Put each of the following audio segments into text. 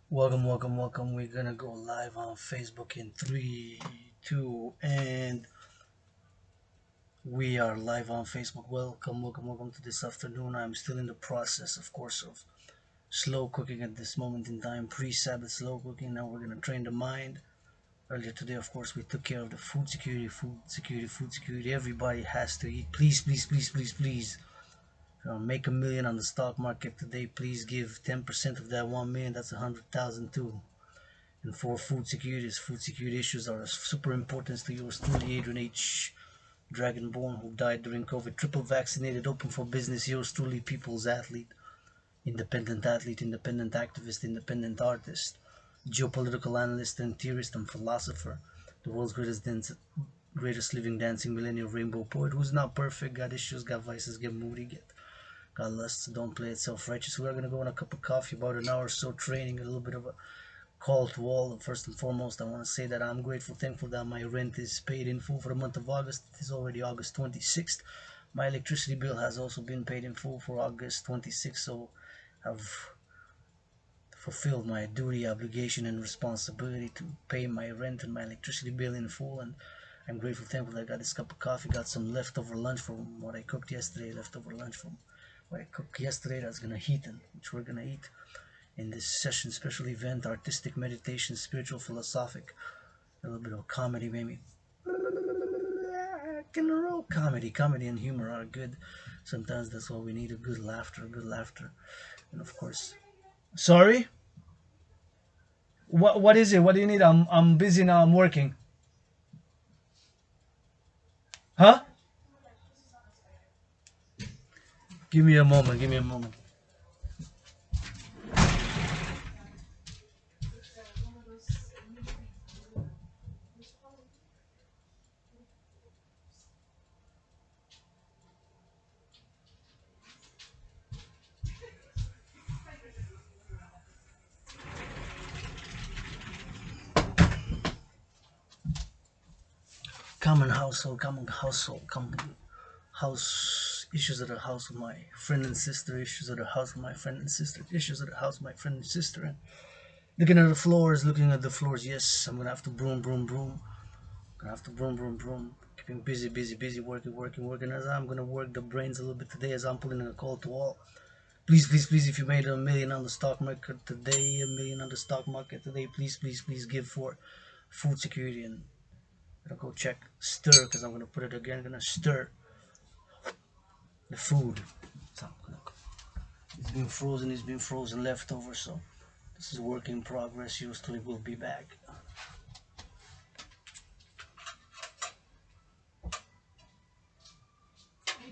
Welcome. We're gonna go live on Facebook in three, two, and we are live on Facebook. Welcome to this afternoon. I'm still in the process, of course, of slow cooking at this moment in time, pre-Sabbath slow cooking. Now we're gonna train the mind. Earlier today, of course, we took care of the food security. Everybody has to eat. Please. Make a million on the stock market today. Please give 10% of that 1 million. That's 100,000 too. And for food security issues are of super importance to yours truly, Adrian H. Dragan who died during COVID, triple vaccinated, open for business, yours truly, people's athlete, independent activist, independent artist, geopolitical analyst and theorist and philosopher, the world's greatest living dancing millennial rainbow poet who's not perfect, got issues, got vices, get moody, got lusts, don't play it self-righteous. We're gonna go on a cup of coffee, about an hour or so training, a little bit of a call to all. First and foremost, I want to say that I'm grateful, thankful that my rent is paid in full for the month of August. It is already August 26th. My electricity bill has also been paid in full for August 26th, so I've fulfilled my duty, obligation, and responsibility to pay my rent and my electricity bill in full. And I'm grateful, thankful that I got this cup of coffee, got some leftover lunch from what I cooked yesterday, that's gonna heat and which we're gonna eat in this session, special event, artistic meditation, spiritual, philosophic, a little bit of comedy, maybe. Rock and roll comedy and humor are good. Sometimes that's what we need, a good laughter, and of course. Sorry, what is it? What do you need? I'm busy now. I'm working. Huh? Give me a moment. Give me a moment. Common house issues at the house with my friend and sister, issues at the house with my friend and sister, issues at the house with my friend and sister, and looking at the floors. Yes, I'm gonna have to broom. Gonna have to broom. Keeping busy, working. As I'm gonna work the brains a little bit today, as I'm putting in a call to all. Please, if you made a million on the stock market today, please give for food security. And I'm gonna go check stir, because I'm gonna put it again. Gonna stir the food. So it's been frozen leftover. So this is work in progress. Yours truly will be back.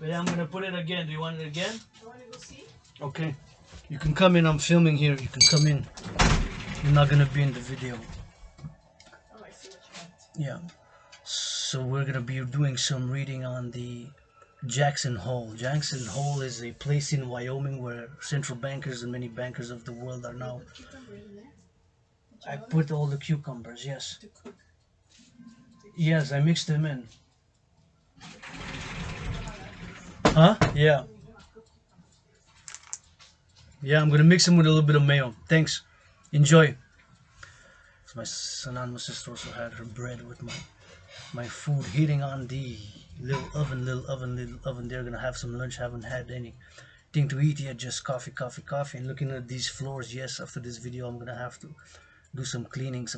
But I'm gonna put it again. Do you want it again? I want to go see. Okay. You can come in. I'm filming here. You can come in. You're not gonna be in the video. Oh, I see what you meant. Yeah. So we're gonna be doing some reading on the Jackson Hole. Jackson Hole is a place in Wyoming where central bankers and many bankers of the world are now. I put all the cucumbers. Yes. Yes, I mixed them in. Huh? Yeah. Yeah, I'm gonna mix them with a little bit of mayo. Thanks. Enjoy. So my son and my sister also had her bread with my food heating on the little oven. They're gonna have some lunch. Haven't had anything to eat yet. Just coffee. And looking at these floors. Yes, after this video, I'm gonna have to do some cleaning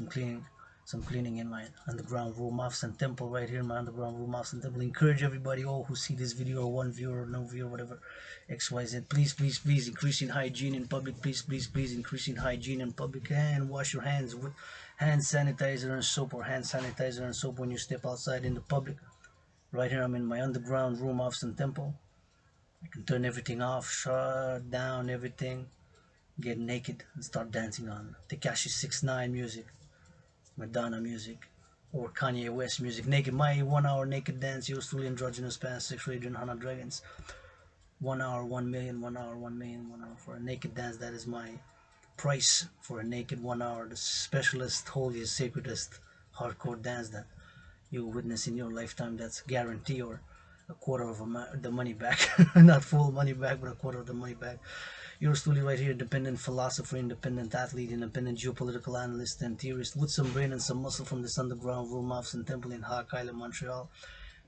in my underground room, office and temple, right here in my underground room, office and temple. Encourage everybody, all who see this video, or one viewer or no viewer, whatever, XYZ, please, increasing hygiene in public, please, increasing hygiene in public, and wash your hands with hand sanitizer and soap when you step outside in the public. Right here, I'm in my underground room, office and temple. I can turn everything off, shut down everything, get naked, and start dancing on Tekashi 6ix9ine music, Madonna music, or Kanye West music. Naked, my 1 hour naked dance, yours truly, androgynous pansexual Adrian Hana Dragons. 1 hour, 1 million, 1 hour, 1 million, 1 hour for a naked dance. That is my price for a naked 1 hour, the specialist, holiest, sacredest, hardcore dance that you will witness in your lifetime. That's guarantee, or a quarter of the money back. Not full money back, but a quarter of the money back. Yours truly right here, independent philosopher, independent athlete, independent geopolitical analyst and theorist with some brain and some muscle from this underground room office and temple in Hawk Island, Montreal.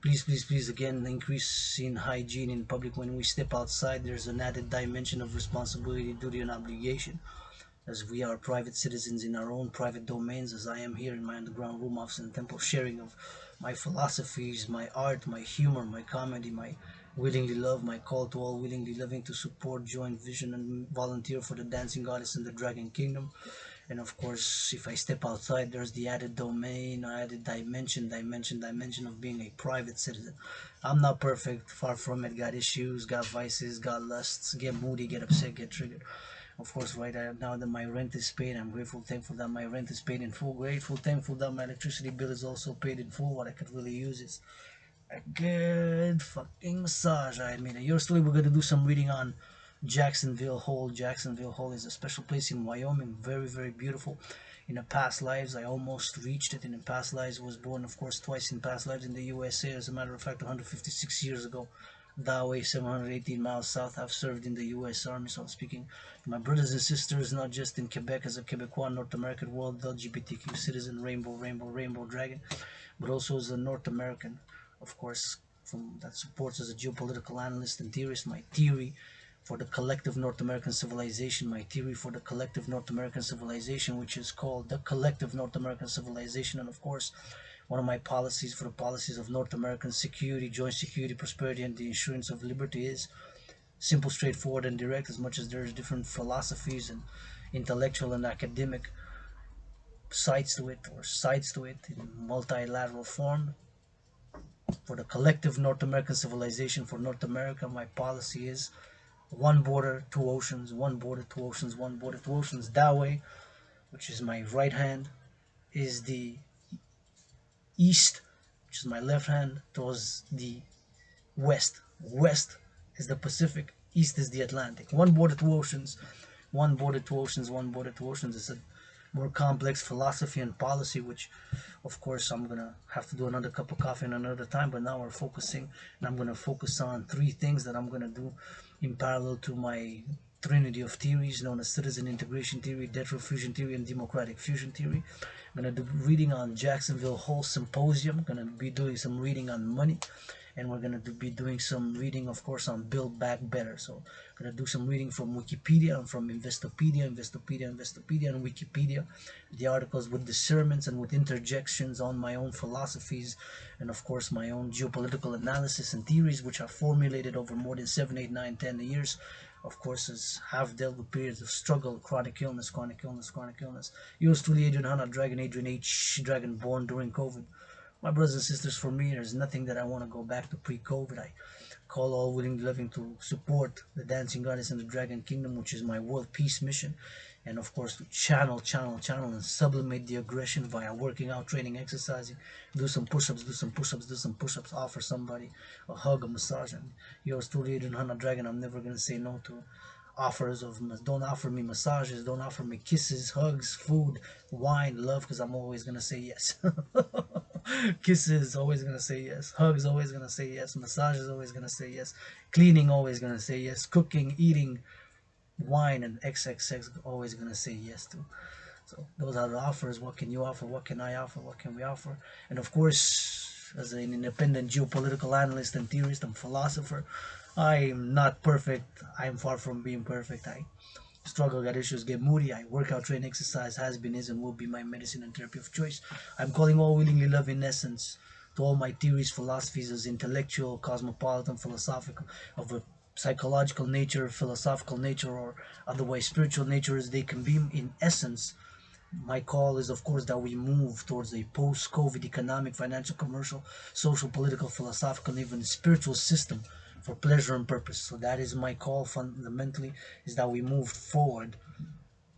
Please, please, please, again, increase in hygiene in public. When we step outside, there's an added dimension of responsibility, duty, and obligation, as we are private citizens in our own private domains, as I am here in my underground room office and temple, sharing of my philosophies, my art, my humor, my comedy, my willingly love, my call to all willingly loving to support, join vision, and volunteer for the dancing goddess in the dragon kingdom. And of course, if I step outside, there's the added domain, added dimension of being a private citizen. I'm not perfect, far from it. Got issues, got vices, got lusts, get moody, get upset, get triggered. Of course, right now that my rent is paid, I'm grateful, thankful that my rent is paid in full. Grateful, thankful that my electricity bill is also paid in full. What I could really use is a good fucking massage. I mean, yours truly, we're gonna do some reading on Jacksonville Hole. Jacksonville Hole is a special place in Wyoming, very, very beautiful. In the past lives, I almost reached it. In the past lives, I was born, of course, twice in past lives in the USA. As a matter of fact, 156 years ago, that way, 718 miles south, I've served in the U.S. Army. So I'm speaking to my brothers and sisters, not just in Quebec as a Quebecois, North American world, LGBTQ citizen, rainbow dragon, but also as a North American, of course, from that supports as a geopolitical analyst and theorist. My theory for the collective North American civilization, my theory for the collective North American civilization, which is called the collective North American civilization, and of course, one of my policies for the policies of North American security, joint security, prosperity, and the insurance of liberty is simple, straightforward, and direct. As much as there's different philosophies and intellectual and academic sides to it, or sides to it in multilateral form, for the collective North American civilization, for North America, my policy is one border, two oceans, one border, two oceans, one border, two oceans. That way, which is my right hand, is the east, which is my left hand, towards the west. West is the Pacific, east is the Atlantic. One border, two oceans, one border, two oceans, one border, two oceans. It's a more complex philosophy and policy, which of course I'm gonna have to do another cup of coffee in another time, but now we're focusing, and I'm gonna focus on three things that I'm gonna do in parallel to my trinity of theories known as citizen integration theory, debt fusion theory, and democratic fusion theory. I'm gonna do reading on Jacksonville Hole Symposium. I'm gonna be doing some reading on money, and we're going to be doing some reading, of course, on Build Back Better. So I'm going to do some reading from Wikipedia and from Investopedia, and Wikipedia, the articles with discernments and with interjections on my own philosophies, and of course my own geopolitical analysis and theories, which are formulated over more than 7, 8, 9, 10 years. Of course, as have dealt with periods of struggle, chronic illness. Yours truly, Adrian Hanna, Dragan, Adrian H. Dragon, born during COVID. My brothers and sisters, for me, there's nothing that I want to go back to pre-COVID. I call all willing living to support the dancing goddess in the dragon kingdom, which is my world peace mission, and of course to channel and sublimate the aggression via working out, training, exercising, do some push-ups, offer somebody a hug, a massage. And yours truly, Adrian Hanna Dragon, I'm never going to say no to offers of, don't offer me massages, don't offer me kisses, hugs, food, wine, love, because I'm always going to say yes. Kisses, always gonna say yes. Hugs, always gonna say yes. Massages, always gonna say yes. Cleaning, always gonna say yes. Cooking, eating, wine, and XXX, always gonna say yes to. So those are the offers. What can you offer? What can I offer? What can we offer? And of course, as an independent geopolitical analyst and theorist and philosopher, I'm not perfect. I'm far from being perfect. I struggle, got issues, get moody. I work out, train, exercise, has been, is, and will be my medicine and therapy of choice. I'm calling all willingly love in essence to all my theories, philosophies as intellectual, cosmopolitan, philosophical, of a psychological nature, philosophical nature, or otherwise spiritual nature as they can be. In essence, my call is, of course, that we move towards a post-COVID economic, financial, commercial, social, political, philosophical, and even spiritual system for pleasure and purpose. So that is my call fundamentally, is that we move forward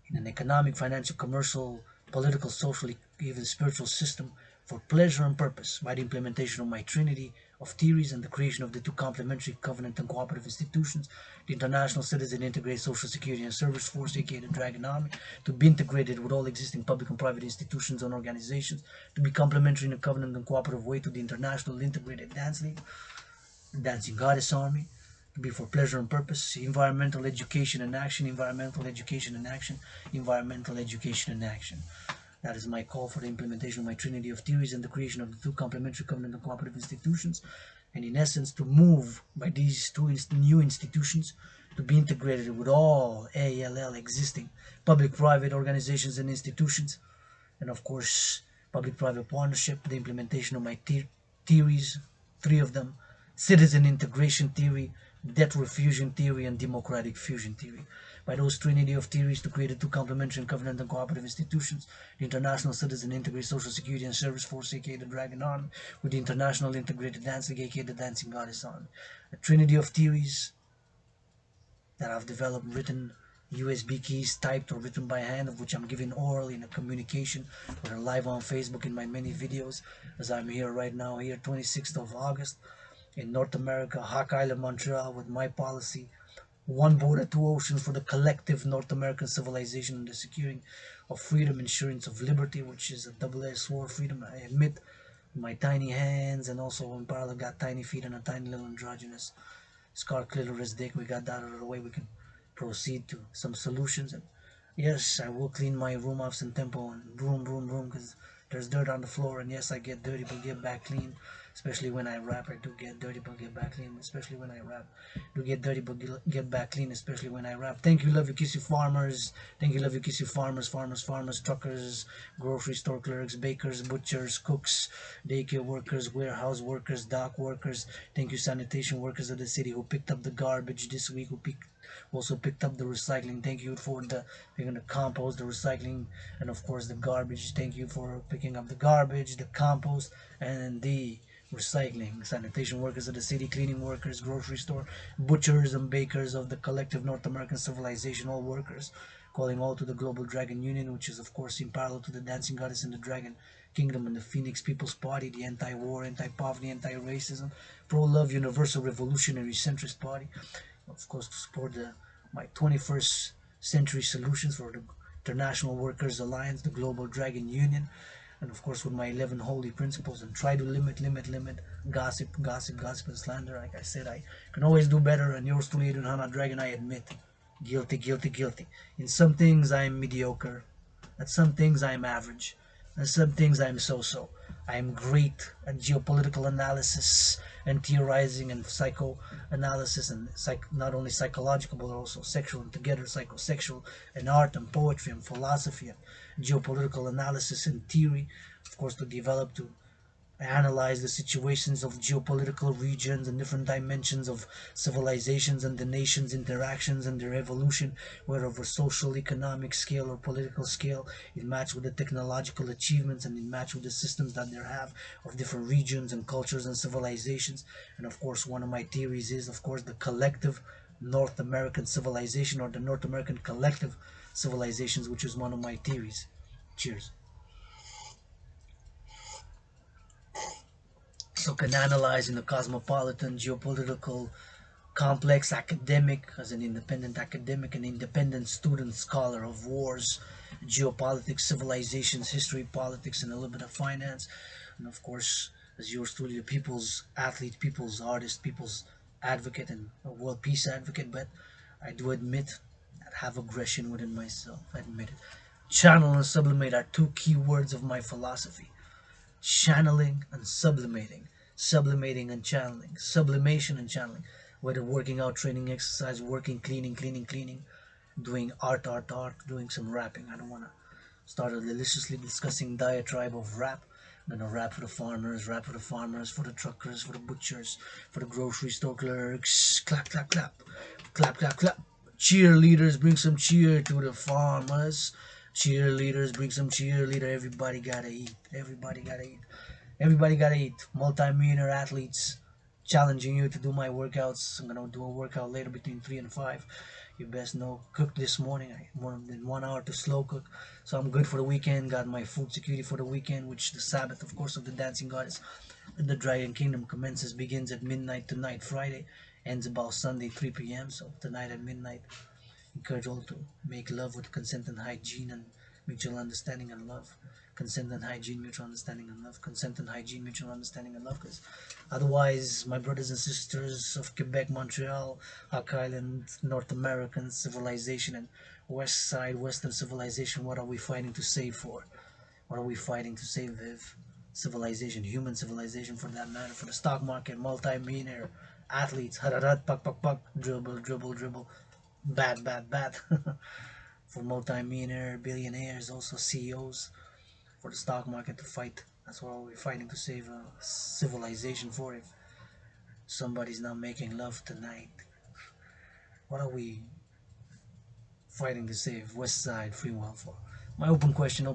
in an economic, financial, commercial, political, social, even spiritual system for pleasure and purpose by the implementation of my trinity of theories and the creation of the two complementary covenant and cooperative institutions, the International Citizen Integrated Social Security and Service Force, aka the Dragon Army, to be integrated with all existing public and private institutions and organizations, to be complementary in a covenant and cooperative way to the International Integrated Dance League, Dancing Goddess Army, to be for pleasure and purpose. Environmental education and action, environmental education and action, environmental education and action. That is my call for the implementation of my trinity of theories and the creation of the two complementary covenant and cooperative institutions, and in essence to move by these two new institutions to be integrated with all ALL existing public-private organizations and institutions, and of course public-private partnership, the implementation of my theories, three of them: citizen integration theory, debt refusion theory, and democratic fusion theory. By those trinity of theories to create the two complementary and covenant and cooperative institutions, the International Citizen Integrated Social Security and Service Force, aka the Dragan Army, with the International Integrated Dancing, aka the Dancing Goddess Army. A trinity of theories that I've developed, written, USB keys typed or written by hand, of which I'm giving oral in a communication or live on Facebook in my many videos, as I'm here right now, here 26th of August in North America, Hawk Island, Montreal, with my policy: one border, two oceans, for the collective North American civilization and the securing of freedom, insurance of liberty, which is a double-edged sword. Freedom, I admit, my tiny hands, and also in parallel got tiny feet and a tiny little androgynous scar clitoris dick. We got that out of the way. We can proceed to some solutions. And yes, I will clean my room off some tempo and broom, broom, broom, because there's dirt on the floor. And yes, I get dirty but get back clean. Especially when I rap, I do get dirty but get back clean. Especially when I rap, do get dirty but get back clean. Especially when I rap. Thank you, love you, kiss you, farmers. Thank you, love you, kiss you, farmers, truckers, grocery store clerks, bakers, butchers, cooks, daycare workers, warehouse workers, dock workers. Thank you, sanitation workers of the city who picked up the garbage this week, who also picked up the recycling. Thank you for picking the compost, the recycling, and of course the garbage. Thank you for picking up the garbage, the compost, and the recycling. Sanitation workers of the city, cleaning workers, grocery store, butchers and bakers of the collective North American civilization, all workers, calling all to the global Dragon Union, which is of course in parallel to the Dancing Goddess and the Dragon Kingdom and the Phoenix People's Party, the anti-war, anti-poverty, anti-racism, pro-love, universal revolutionary centrist party, of course to support my 21st century solutions for the International Workers Alliance, the Global Dragon Union, and of course with my 11 holy principles, and try to limit gossip, and slander. Like I said, I can always do better, and yours truly, Adrian Hana Dragon, I admit, guilty. In some things I am mediocre, at some things I am average, and some things I am so-so. I am great at geopolitical analysis and theorizing and psychoanalysis, and not only psychological but also sexual, and together psychosexual, and art and poetry and philosophy and geopolitical analysis and theory, of course, to develop, to analyze the situations of geopolitical regions and different dimensions of civilizations and the nations' interactions and their evolution, whether over social, economic scale or political scale. It matches with the technological achievements, and it matches with the systems that they have of different regions and cultures and civilizations. And of course, one of my theories is, of course, the collective North American civilization, or the North American collective civilizations, which is one of my theories. Cheers. So can analyze in the cosmopolitan, geopolitical, complex academic, as an independent academic, an independent student, scholar of wars, geopolitics, civilizations, history, politics, and a little bit of finance. And of course, as yours truly, the people's athlete, people's artist, people's advocate, and a world peace advocate. But I do admit that I have aggression within myself. I admit it. Channel and sublimate are two key words of my philosophy: channeling and sublimating, sublimating and channeling, sublimation and channeling, whether working out, training, exercise, working, cleaning, doing art, doing some rapping. I don't want to start a deliciously discussing diatribe of rap. I'm gonna rap for the farmers, for the truckers, for the butchers, for the grocery store clerks. Clap, clap, clap, clap, clap, clap. Cheerleaders, bring some cheer to the farmers. Cheerleaders, bring some cheerleader. Everybody gotta eat. Everybody gotta eat. Everybody gotta eat. Multi-millionaire athletes challenging you to do my workouts. I'm gonna do a workout later between 3 and 5. You best know. Cooked this morning. I more than 1 hour to slow cook, so I'm good for the weekend. Got my food security for the weekend, which the Sabbath, of course, of the Dancing Goddess. The Dragon Kingdom begins at midnight tonight, Friday, ends about Sunday 3 p.m. So tonight at midnight, encourage all to make love with consent and hygiene and mutual understanding and love. Consent and hygiene, mutual understanding and love. Consent and hygiene, mutual understanding and love. Because otherwise, my brothers and sisters of Quebec, Montreal, Hawk Island, North American civilization, and West Side, Western civilization, what are we fighting to save for? What are we fighting to save, Viv? Civilization, human civilization for that matter, for the stock market, multi-millionaire athletes, hararat, pak, pak, pak, dribble, dribble, dribble, bad, bad, bad. For multi-millionaire, billionaires, also CEOs, for the stock market to fight. That's what we're fighting to save civilization for. If somebody's not making love tonight, what are we fighting to save West Side free will for? My open question,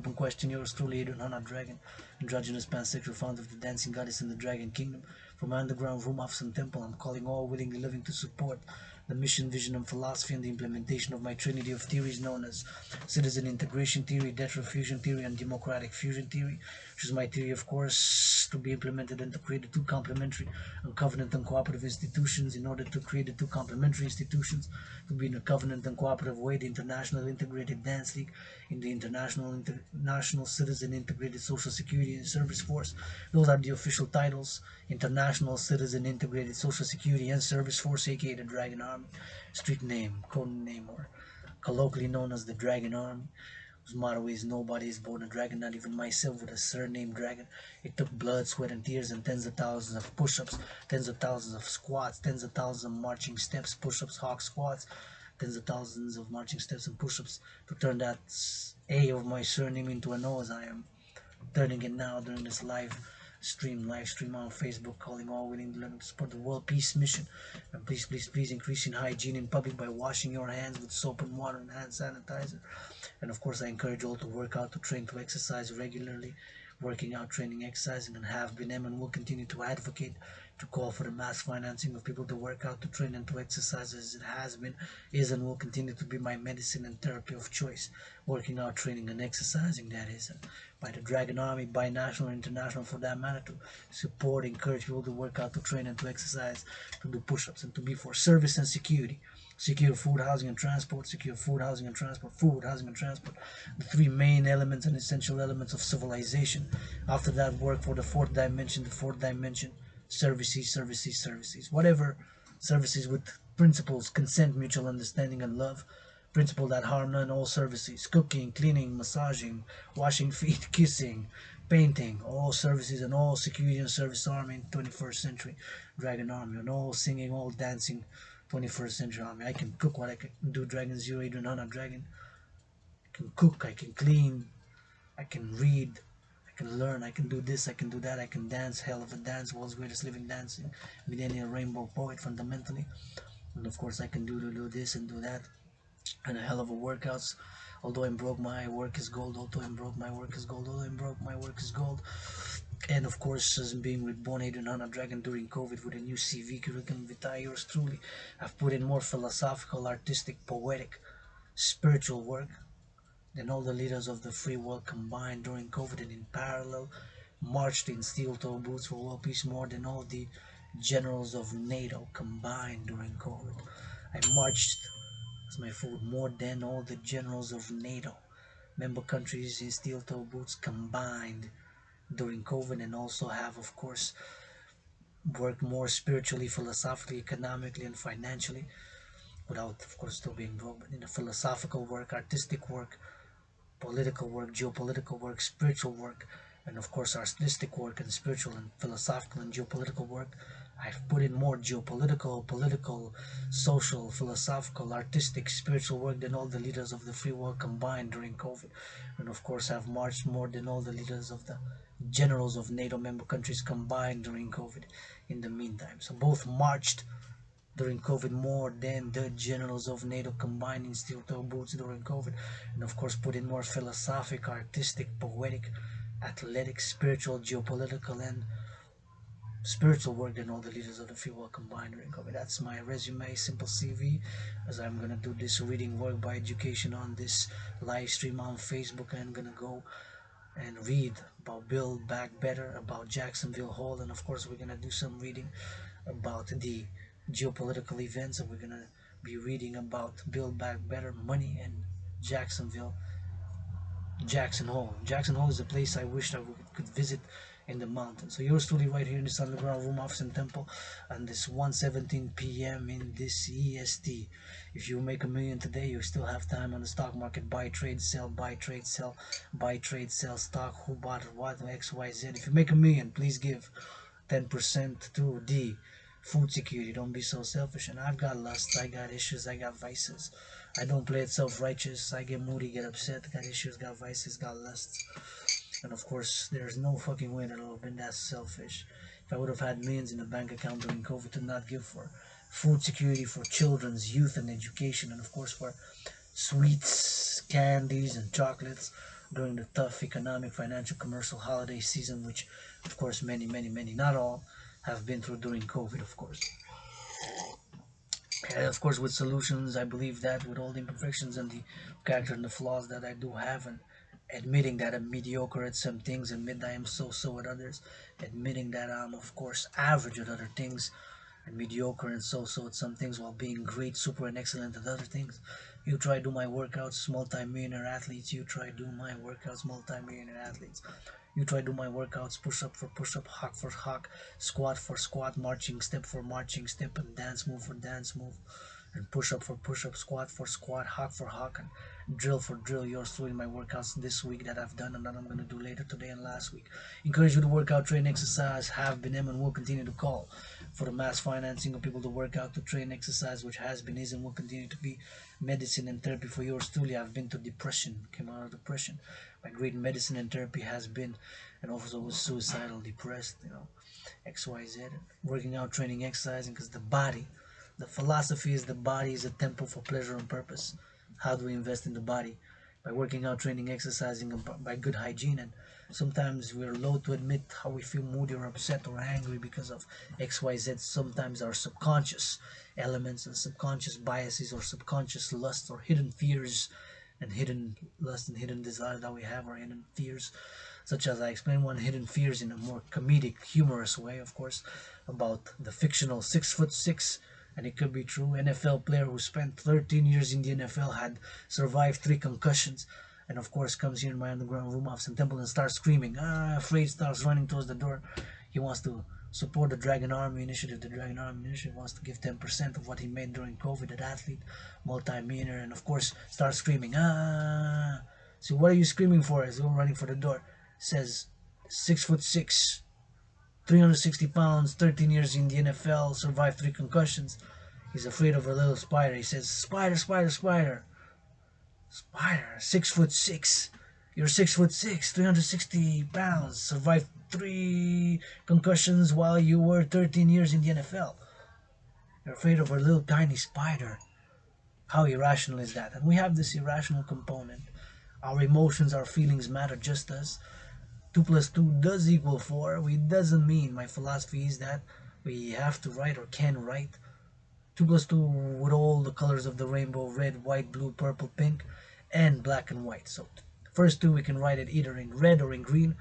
yours truly, Adrian Hana Dragan, androgynous pansexual founder of the dancing goddess in the Dragon Kingdom. From my underground room off some temple, I'm calling all willingly living to support the mission, vision, and philosophy and the implementation of my trinity of theories known as citizen integration theory, debt fusion theory, and democratic fusion theory, which is my theory, of course, to be implemented and to create the two complementary and covenant and cooperative institutions. In order to create the two complementary institutions, to be in a covenant and cooperative way, the International Integrated Dance League in the International Citizen Integrated Social Security and Service Force. Those are the official titles. International Citizen Integrated Social Security and Service Force, aka the Dragon Army. Street name, code name, or colloquially known as the Dragon Army, whose motto is nobody is born a dragon, not even myself with a surname Dragon. It took blood, sweat, and tears, and tens of thousands of push-ups, tens of thousands of squats, tens of thousands of marching steps, push-ups, hawk squats, tens of thousands of marching steps and push-ups to turn that A of my surname into an O, as I am turning it now during this live stream on Facebook, calling all willing to learn to support the world peace mission. And please, please, please increase in hygiene in public by washing your hands with soap and water and hand sanitizer. And of course, I encourage you all to work out, to train, to exercise regularly. Working out, training, exercising, and have been and will continue to advocate to call for the mass financing of people to work out, to train, and to exercise, as it has been, is, and will continue to be my medicine and therapy of choice. Working out, training, and exercising, that is, and by the Dragon Army, by national and international for that matter, to support, encourage people to work out, to train, and to exercise, to do push-ups, and to be for service and security. Secure food, housing, and transport. Secure food, housing, and transport. Food, housing, and transport. The three main elements and essential elements of civilization. After that, work for the fourth dimension. The fourth dimension, services, services, services. Whatever services with principles, consent, mutual understanding, and love. Principle that harm none, all services. Cooking, cleaning, massaging, washing feet, kissing, painting, all services, and all security and service army in 21st century Dragon Army, and all singing, all dancing 21st century army. I can cook what I can do, Dragon Zero, Adrian Hunter Dragon. I can cook, I can clean, I can read, I can learn, I can do this, I can do that, I can dance, hell of a dance, world's greatest living dancing, millennial rainbow poet fundamentally. And of course I can do this and do that, and a hell of a workouts. Although I'm broke, my work is gold. Although I'm broke, my work is gold. Although I'm broke, my work is gold. And of course, as being reborn Adrian Hunter Dragon during COVID with a new CV curriculum vitae, yours truly, I've put in more philosophical, artistic, poetic, spiritual work than all the leaders of the free world combined during COVID, and in parallel marched in steel-toe boots for world peace more than all the generals of NATO combined during COVID. I marched as my food more than all the generals of NATO member countries in steel-toe boots combined during COVID, and also have, of course, worked more spiritually, philosophically, economically, and financially, without, of course, still being broke, but in the philosophical work, artistic work, political work, geopolitical work, spiritual work, and of course artistic work and spiritual and philosophical and geopolitical work. I've put in more geopolitical, political, social, philosophical, artistic, spiritual work than all the leaders of the free world combined during COVID. And of course I've marched more than all the leaders of the generals of NATO member countries combined during COVID in the meantime. So both marched during COVID more than the generals of NATO combined in steel-toe boots during COVID, and of course put in more philosophic, artistic, poetic, athletic, spiritual, geopolitical, and spiritual work than all the leaders of the free world combined during COVID. That's my resume, simple CV, as I'm gonna do this reading work by education on this live stream on Facebook. I'm gonna go and read about Build Back Better, about Jacksonville Hole, and of course we're gonna do some reading about the geopolitical events, and we're gonna be reading about Build Back Better, money, and Jacksonville, Jackson Hole. Jackson Hole is a place I wished could visit in the mountains. So yours truly right here in this underground room office and temple on this 1:17 p.m. in this EST. If you make a million today, you still have time on the stock market. Buy, trade, sell, buy, trade, sell, buy, trade, sell stock. Who bought what, XYZ. If you make a million, please give 10% to the food security. Don't be so selfish. And I've got lust, I got issues, I got vices. I don't play it self-righteous. I get moody, get upset, got issues, got vices, got lusts. And of course, there's no fucking way that I would have been that selfish if I would have had millions in the bank account during COVID to not give for food security for children's youth and education, and of course for sweets, candies, and chocolates during the tough economic, financial, commercial holiday season, which of course many, not all, have been through during COVID, of course. And of course, with solutions, I believe that with all the imperfections and the character and the flaws that I do have, and admitting that I'm mediocre at some things, admit that I am so-so at others, admitting that I'm, of course, average at other things, and mediocre and so-so at some things while being great, super, and excellent at other things. You try do my workouts, multi-millionaire athletes. You try do my workouts, multi-millionaire athletes. You try do my workouts, push up for push up, hawk for hawk, squat for squat, marching step for marching step, and dance move for dance move, and push up for push up, squat for squat, hawk for hawk, and drill for drill. You're doing my workouts this week that I've done and that I'm going to do later today and last week. Encourage you to work out, train, exercise, have been, and will continue to call for the mass financing of people to work out, to train, exercise, which has been, is, and will continue to be medicine and therapy for yours truly. I've been to depression, came out of depression. My great medicine and therapy has been, and also was suicidal, depressed, XYZ, working out, training, exercising, because the philosophy is the body is a temple for pleasure and purpose. How do we invest in the body? By working out, training, exercising, and by good hygiene. And sometimes we're loath to admit how we feel moody or upset or angry because of XYZ. Sometimes our subconscious elements and subconscious biases or subconscious lusts or hidden fears and hidden lust and hidden desires that we have, or hidden fears, such as I explained one hidden fears in a more comedic, humorous way, of course, about the fictional 6'6", and it could be true, NFL player who spent 13 years in the NFL, had survived 3 concussions, and of course comes here in my underground room office and temple and starts screaming, afraid, starts running towards the door. He wants to support the Dragan Army Initiative. The Dragan Army Initiative wants to give 10% of what he made during COVID, an athlete, multi-millionaire, and of course starts screaming, So what are you screaming for? As we're running for the door. Says 6'6", 360 pounds, 13 years in the NFL, survived 3 concussions. He's afraid of a little spider. He says, spider, spider, spider. Spider, 6'6". You're 6'6", 360 pounds, survived 3 concussions while you were 13 years in the NFL. You're afraid of a little tiny spider. How irrational is that? And we have this irrational component. Our emotions, our feelings matter just as 2 plus 2 does equal 4. It doesn't mean, my philosophy is that we have to write or can write 2 plus 2 with all the colors of the rainbow: red, white, blue, purple, pink, and black and white. So the first 2 we can write it either in red or in green.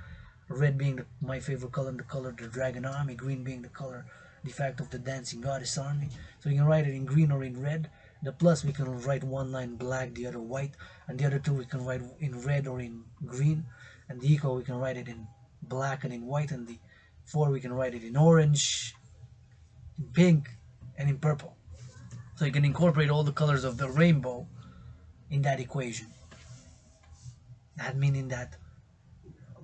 Red being my favorite color, and the color of the Dragon Army. Green being the color, de facto, of the Dancing Goddess Army. So you can write it in green or in red. The plus we can write one line black, the other white, and the other 2 we can write in red or in green. And the equal we can write it in black and in white, and the 4 we can write it in orange, in pink, and in purple. So you can incorporate all the colors of the rainbow in that equation. That meaning that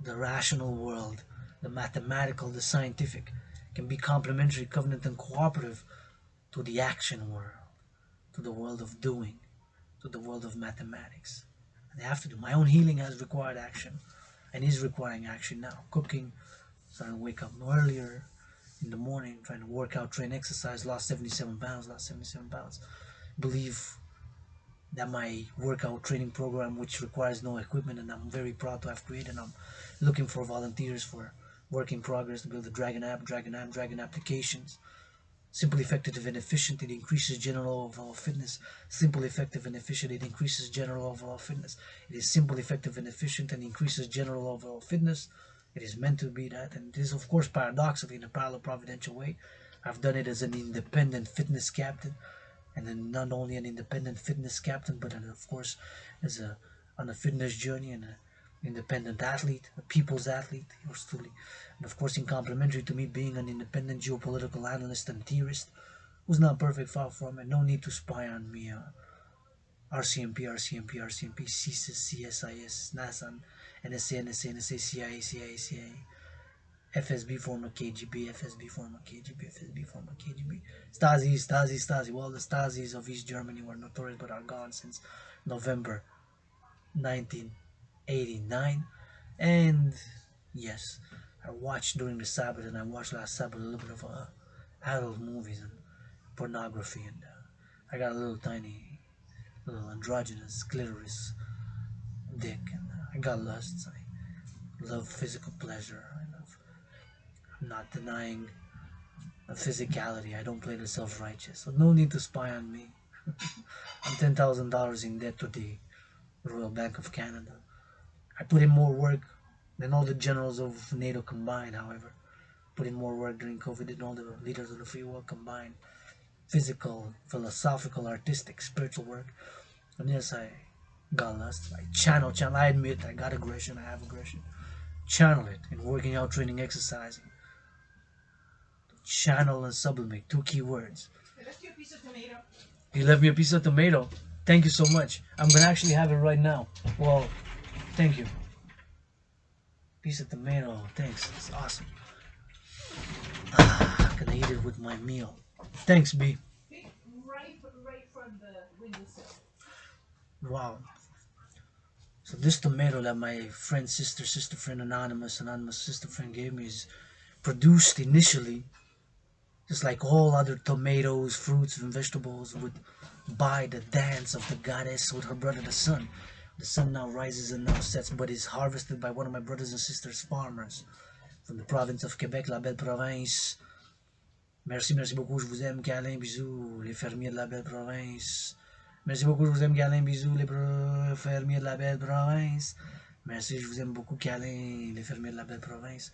the rational world, the mathematical, the scientific, can be complementary, covenant, and cooperative to the action world, to the world of doing, to the world of mathematics. And they have to do. My own healing has required action, and is requiring action now. Cooking, starting to wake up earlier in the morning, trying to work out, train, exercise, lost 77 pounds, Believe that my workout training program, which requires no equipment, and I'm very proud to have created, and I'm looking for volunteers for work in progress to build the Dragan app, Dragan applications. Simple, effective, and efficient. It increases general overall fitness. Simple, effective, and efficient. It increases general overall fitness. It is simple, effective, and efficient, and increases general overall fitness. It is meant to be that, and it is, of course, paradoxically, in a parallel providential way. I've done it as an independent fitness captain, and then not only an independent fitness captain, but of course as on a fitness journey, and independent athlete, a people's athlete, yours truly. And of course, in complementary to me being an independent geopolitical analyst and theorist, who's not perfect, far from it, no need to spy on me. RCMP, RCMP, RCMP, CSIS, CSIS, NASA, NSA, NSA, NSA, CIA, CIA, CIA, FSB, former KGB, FSB, former KGB, FSB, former KGB, Stasi, Stasi, Stasi. Well, the Stasis of East Germany were notorious but are gone since November 1989. And yes, I watched during the Sabbath, and I watched last Sabbath a little bit of adult movies and pornography, and I got a little tiny, little androgynous clitoris dick, and I got lusts. I love physical pleasure. I'm not denying the physicality. I don't play the self-righteous, so no need to spy on me. I'm $10,000 in debt to the Royal Bank of Canada. I put in more work than all the generals of NATO combined, however. Put in more work during COVID than all the leaders of the free world combined. Physical, philosophical, artistic, spiritual work. And yes, I got lust. I channel. I admit I got aggression. I have aggression. Channel it in working out, training, exercising. Channel and sublimate, two key words. I left you a piece of tomato. You left me a piece of tomato. Thank you so much. I'm gonna actually have it right now. Well, thank you. Piece of tomato. Thanks. It's awesome. I'm gonna eat it with my meal. Thanks, B. Right from the windowsill. Wow. So this tomato that my friend, sister friend, anonymous sister friend gave me is produced initially just like all other tomatoes, fruits, and vegetables would by the dance of the goddess with her brother the sun. The sun now rises and now sets, but is harvested by one of my brothers and sisters, farmers from the province of Quebec, la belle province. Merci, merci beaucoup, je vous aime, câlin, bisous, les fermiers de la belle province. Merci beaucoup, je vous aime, câlin, bisous, les fermiers de la belle province. Merci, je vous aime beaucoup, câlin, les fermiers de la belle province.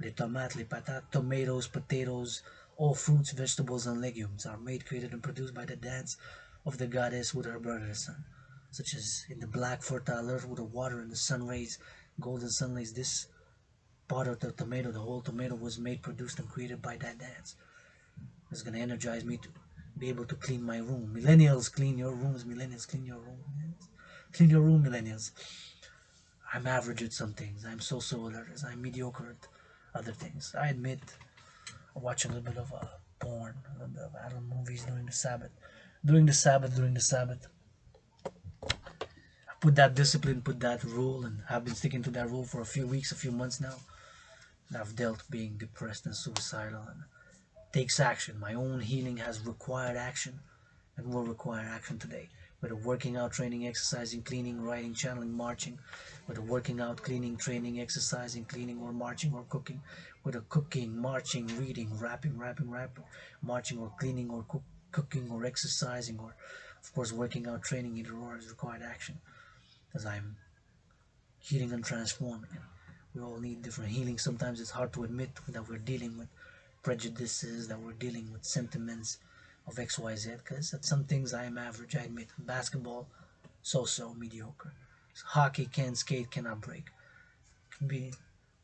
Les tomates, les patates, tomatoes, potatoes, all fruits, vegetables, and legumes are made, created, and produced by the dance of the goddess with her brother the sun. Such as in the black fertile earth with the water and the sun rays, golden sun rays, this part of the tomato, the whole tomato was made, produced, and created by that dance. It's going to energize me to be able to clean my room. Millennials, clean your rooms. Millennials, clean your room. Clean your room, millennials. I'm average at some things. I'm so-so at others. I'm mediocre at other things. I admit I watch a little bit of porn, a little bit of adult movies during the Sabbath. During the Sabbath. I put that discipline, put that rule, and I've been sticking to that rule for a few weeks, a few months now. And I've dealt being depressed and suicidal, and takes action. My own healing has required action and will require action today. Whether working out, training, exercising, cleaning, writing, channeling, marching, whether working out, cleaning, training, exercising, cleaning, or marching or cooking, whether cooking, marching, reading, rapping, marching or cleaning or cooking or exercising, or of course working out, training, either or is required action. As I'm healing and transforming. We all need different healing. Sometimes it's hard to admit that we're dealing with prejudices, that we're dealing with sentiments of XYZ, because at some things I am average, I admit. Basketball, so-so, mediocre. Hockey, can skate, cannot break. I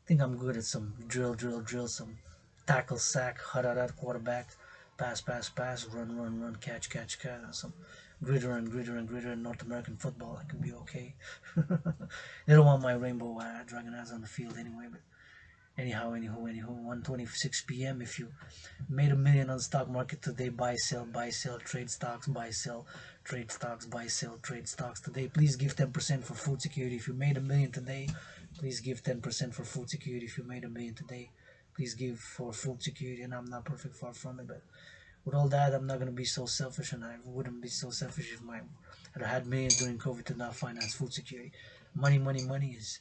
think I'm good at some drill, some tackle, sack, hut, quarterback, pass, run, catch, some gritter and North American football. I can be okay. They don't want my rainbow Dragan ass on the field anyway, but anyhow, 1:26 p.m. If you made $1 million on the stock market today, buy, sell, trade stocks, buy, sell, trade stocks, buy, sell, trade stocks today. Please give 10% for food security. If you made $1 million today, please give 10% for food security. If you made $1 million today, please give for food security. And I'm not perfect, far from it, but with all that, I'm not gonna be so selfish, and I wouldn't be so selfish if I had millions during COVID to not finance food security. Money is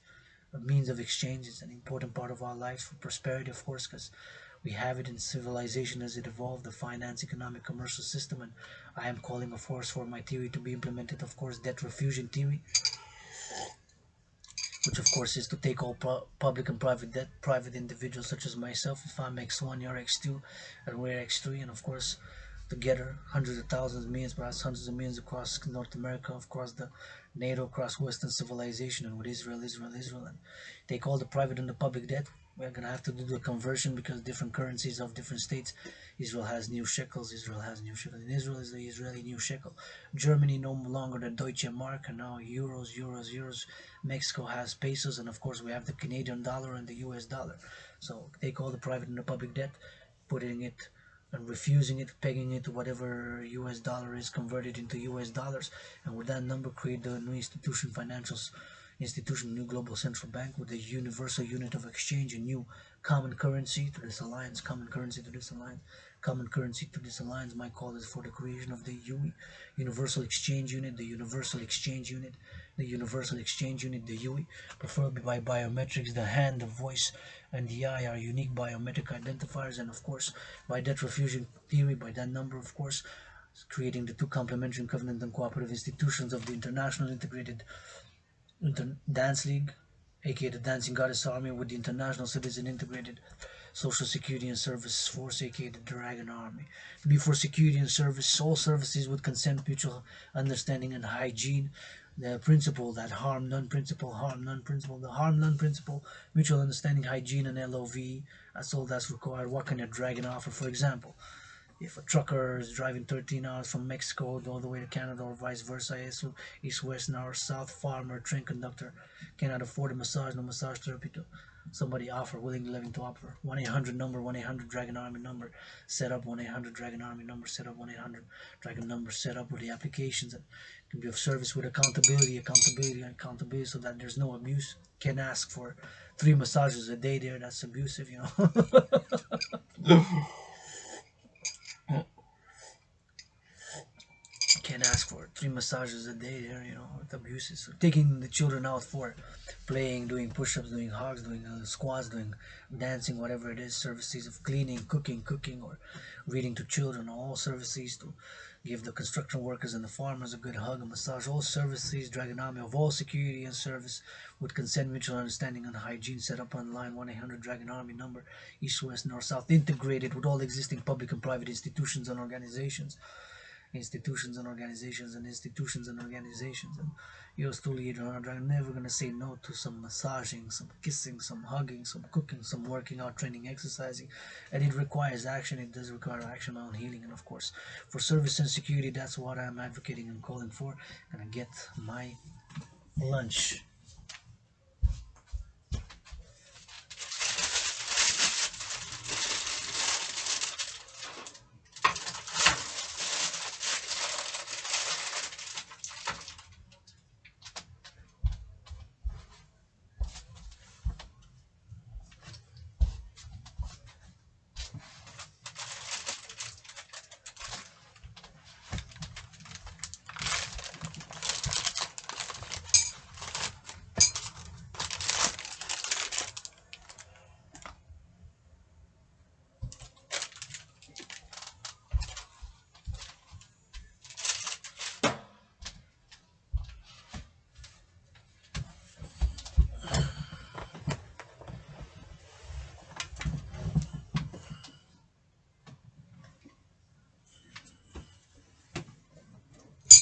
a means of exchange. Is an important part of our lives for prosperity, of course, because we have it in civilization as it evolved, the finance, economic, commercial system, and I am calling a force for my theory to be implemented, of course, debt refusion theory, which of course is to take all public and private debt, private individuals such as myself. If I'm X1, you're X2, and we're X3, and of course together, hundreds of thousands, millions, perhaps hundreds of millions across North America, across the NATO, across Western civilization, and with Israel, and take all the private and the public debt. We're gonna have to do the conversion because different currencies of different states. Israel has new shekels. Israel has new shekels. In Israel is the Israeli new shekel. Germany no longer the Deutsche Mark, and now euros. Mexico has pesos, and of course we have the Canadian dollar and the U.S. dollar. So take all the private and the public debt, putting it and refusing it, pegging it to whatever US dollar is, converted into US dollars, and with that number create the new institution, new global central bank with a universal unit of exchange, a new common currency to this alliance, common currency to this alliance. My call is for the creation of the universal exchange unit, the universal exchange unit, the UE, preferably by biometrics. The hand, the voice, and the eye are unique biometric identifiers, and of course, by debt refusion theory, by that number, of course, creating the two complementary covenant and cooperative institutions of the International Integrated Dance League, aka the Dancing Goddess Army, with the International Citizen Integrated Social Security and Service Force, aka the Dragan Army. Before security and service, all services with consent, mutual understanding, and hygiene. The principle that harm none principle, the harm none principle, mutual understanding, hygiene, and LOV. That's all that's required. What can a Dragon offer? For example, if a trucker is driving 13 hours from Mexico all the way to Canada or vice versa, east, west, north, south, farmer, train conductor cannot afford a massage, no massage therapy to somebody offer, willing to offer. 1-800 number, 1-800 Dragon Army number, set up 1-800 Dragon Army number, set up 1-800 Dragon number, set up with the applications that can be of service with accountability, so that there's no abuse. Can ask for 3 massages a day there, that's abusive, you know. Can't ask for 3 massages a day there, you know, with abuses. So taking the children out for playing, doing push-ups, doing hogs, doing squats, doing dancing, whatever it is, services of cleaning, cooking, or reading to children, all services to give the construction workers and the farmers a good hug, a massage, all services, Dragon Army of all security and service with consent, mutual understanding, and hygiene, set up online, 1-800 Dragon Army number, east, west, north, south, integrated with all existing public and private institutions and organizations, and yours truly, Adrian Dragon, never gonna say no to some massaging, some kissing, some hugging, some cooking, some working out, training, exercising, and it requires action. It does require action on healing, and of course, for service and security, that's what I'm advocating and calling for. Gonna get my lunch.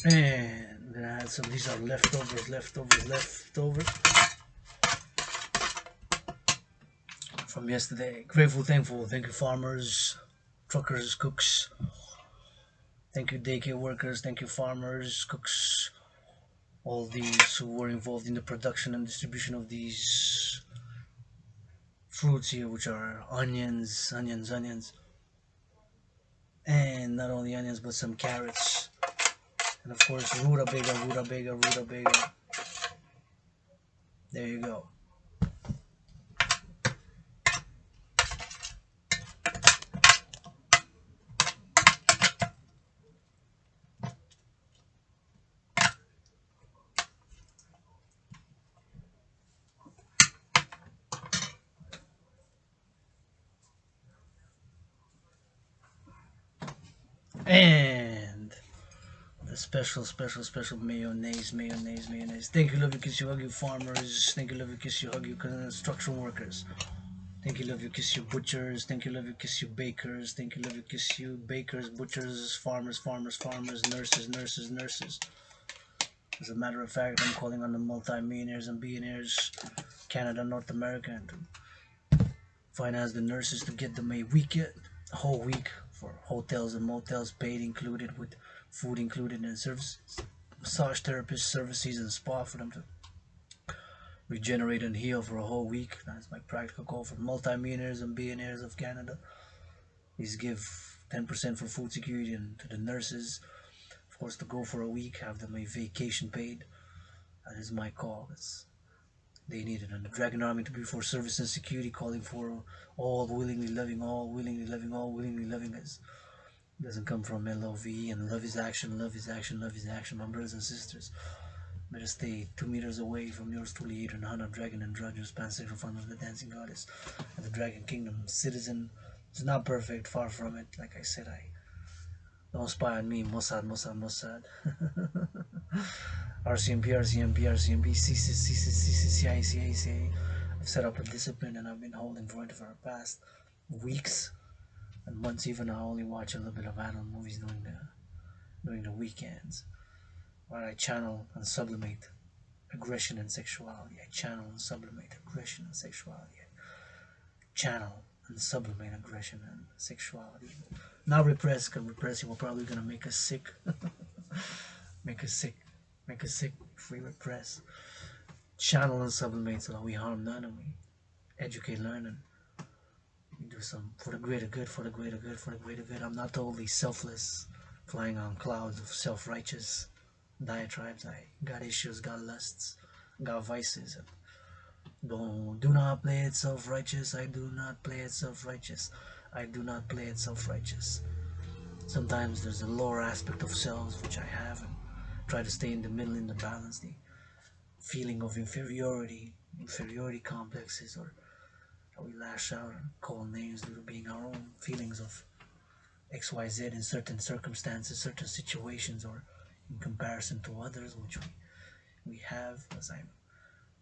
And then I had some, these are leftovers from yesterday. Grateful, thankful. Thank you, farmers, truckers, cooks. Thank you, daycare workers. Thank you, farmers, cooks, all these who were involved in the production and distribution of these fruits here, which are onions, and not only onions, but some carrots, and of course, rutabaga. There you go. And the special mayonnaise. Thank you, love you, kiss you, hug you, farmers. Thank you, love you, kiss you, hug you, construction workers. Thank you, love you, kiss you, butchers. Thank you, love you, kiss you, bakers. Thank you, love you, kiss you, bakers, butchers, farmers, farmers, farmers, nurses, nurses, nurses. As a matter of fact, I'm calling on the multi-millionaires and billionaires, Canada, North America, and to finance the nurses to get them a whole week for hotels and motels paid, included with food included in services, massage therapist services and spa for them to regenerate and heal for a whole week. That's my practical call for multi-millionaires and billionaires of Canada. Please give 10% for food security and to the nurses, of course, to go for a week, have them a vacation paid. That is my call. They need it. And the Dragan Army to be for service and security, calling for all willingly loving, all willingly loving, all willingly loving. It doesn't come from LOVE and love is action, love is action, love is action. My brothers and sisters, better stay 2 meters away from yours truly, Adrian Hana, Dragon and Drudges, pansexual founder of the Dancing Goddess, and the Dragon Kingdom. Citizen is not perfect, far from it. Like I said, I don't spy on me, Mossad, Mossad, Mossad. RCMP, RCMP, RCMP, CCCCCCICA. I've set up a discipline and I've been holding for it for the past weeks and months. Even I only watch a little bit of adult movies during the weekends, where I channel and sublimate aggression and sexuality. I channel and sublimate aggression and sexuality. I channel and sublimate aggression and sexuality. Not repress, because repressing will probably gonna make us sick. Make us sick. Make us sick if we repress. Channel and sublimate so that we harm none and we educate, learn, and we do some for the greater good, for the greater good, for the greater good. I'm not totally selfless, flying on clouds of self-righteous diatribes. I got issues, got lusts, got vices. And do not play it self-righteous. I do not play it self-righteous. I do not play it self-righteous. Sometimes there's a lower aspect of selves which I have and try to stay in the middle, in the balance. The feeling of inferiority complexes, or how we lash out and call names due to being our own feelings of XYZ in certain circumstances, certain situations, or in comparison to others, which we have, as I'm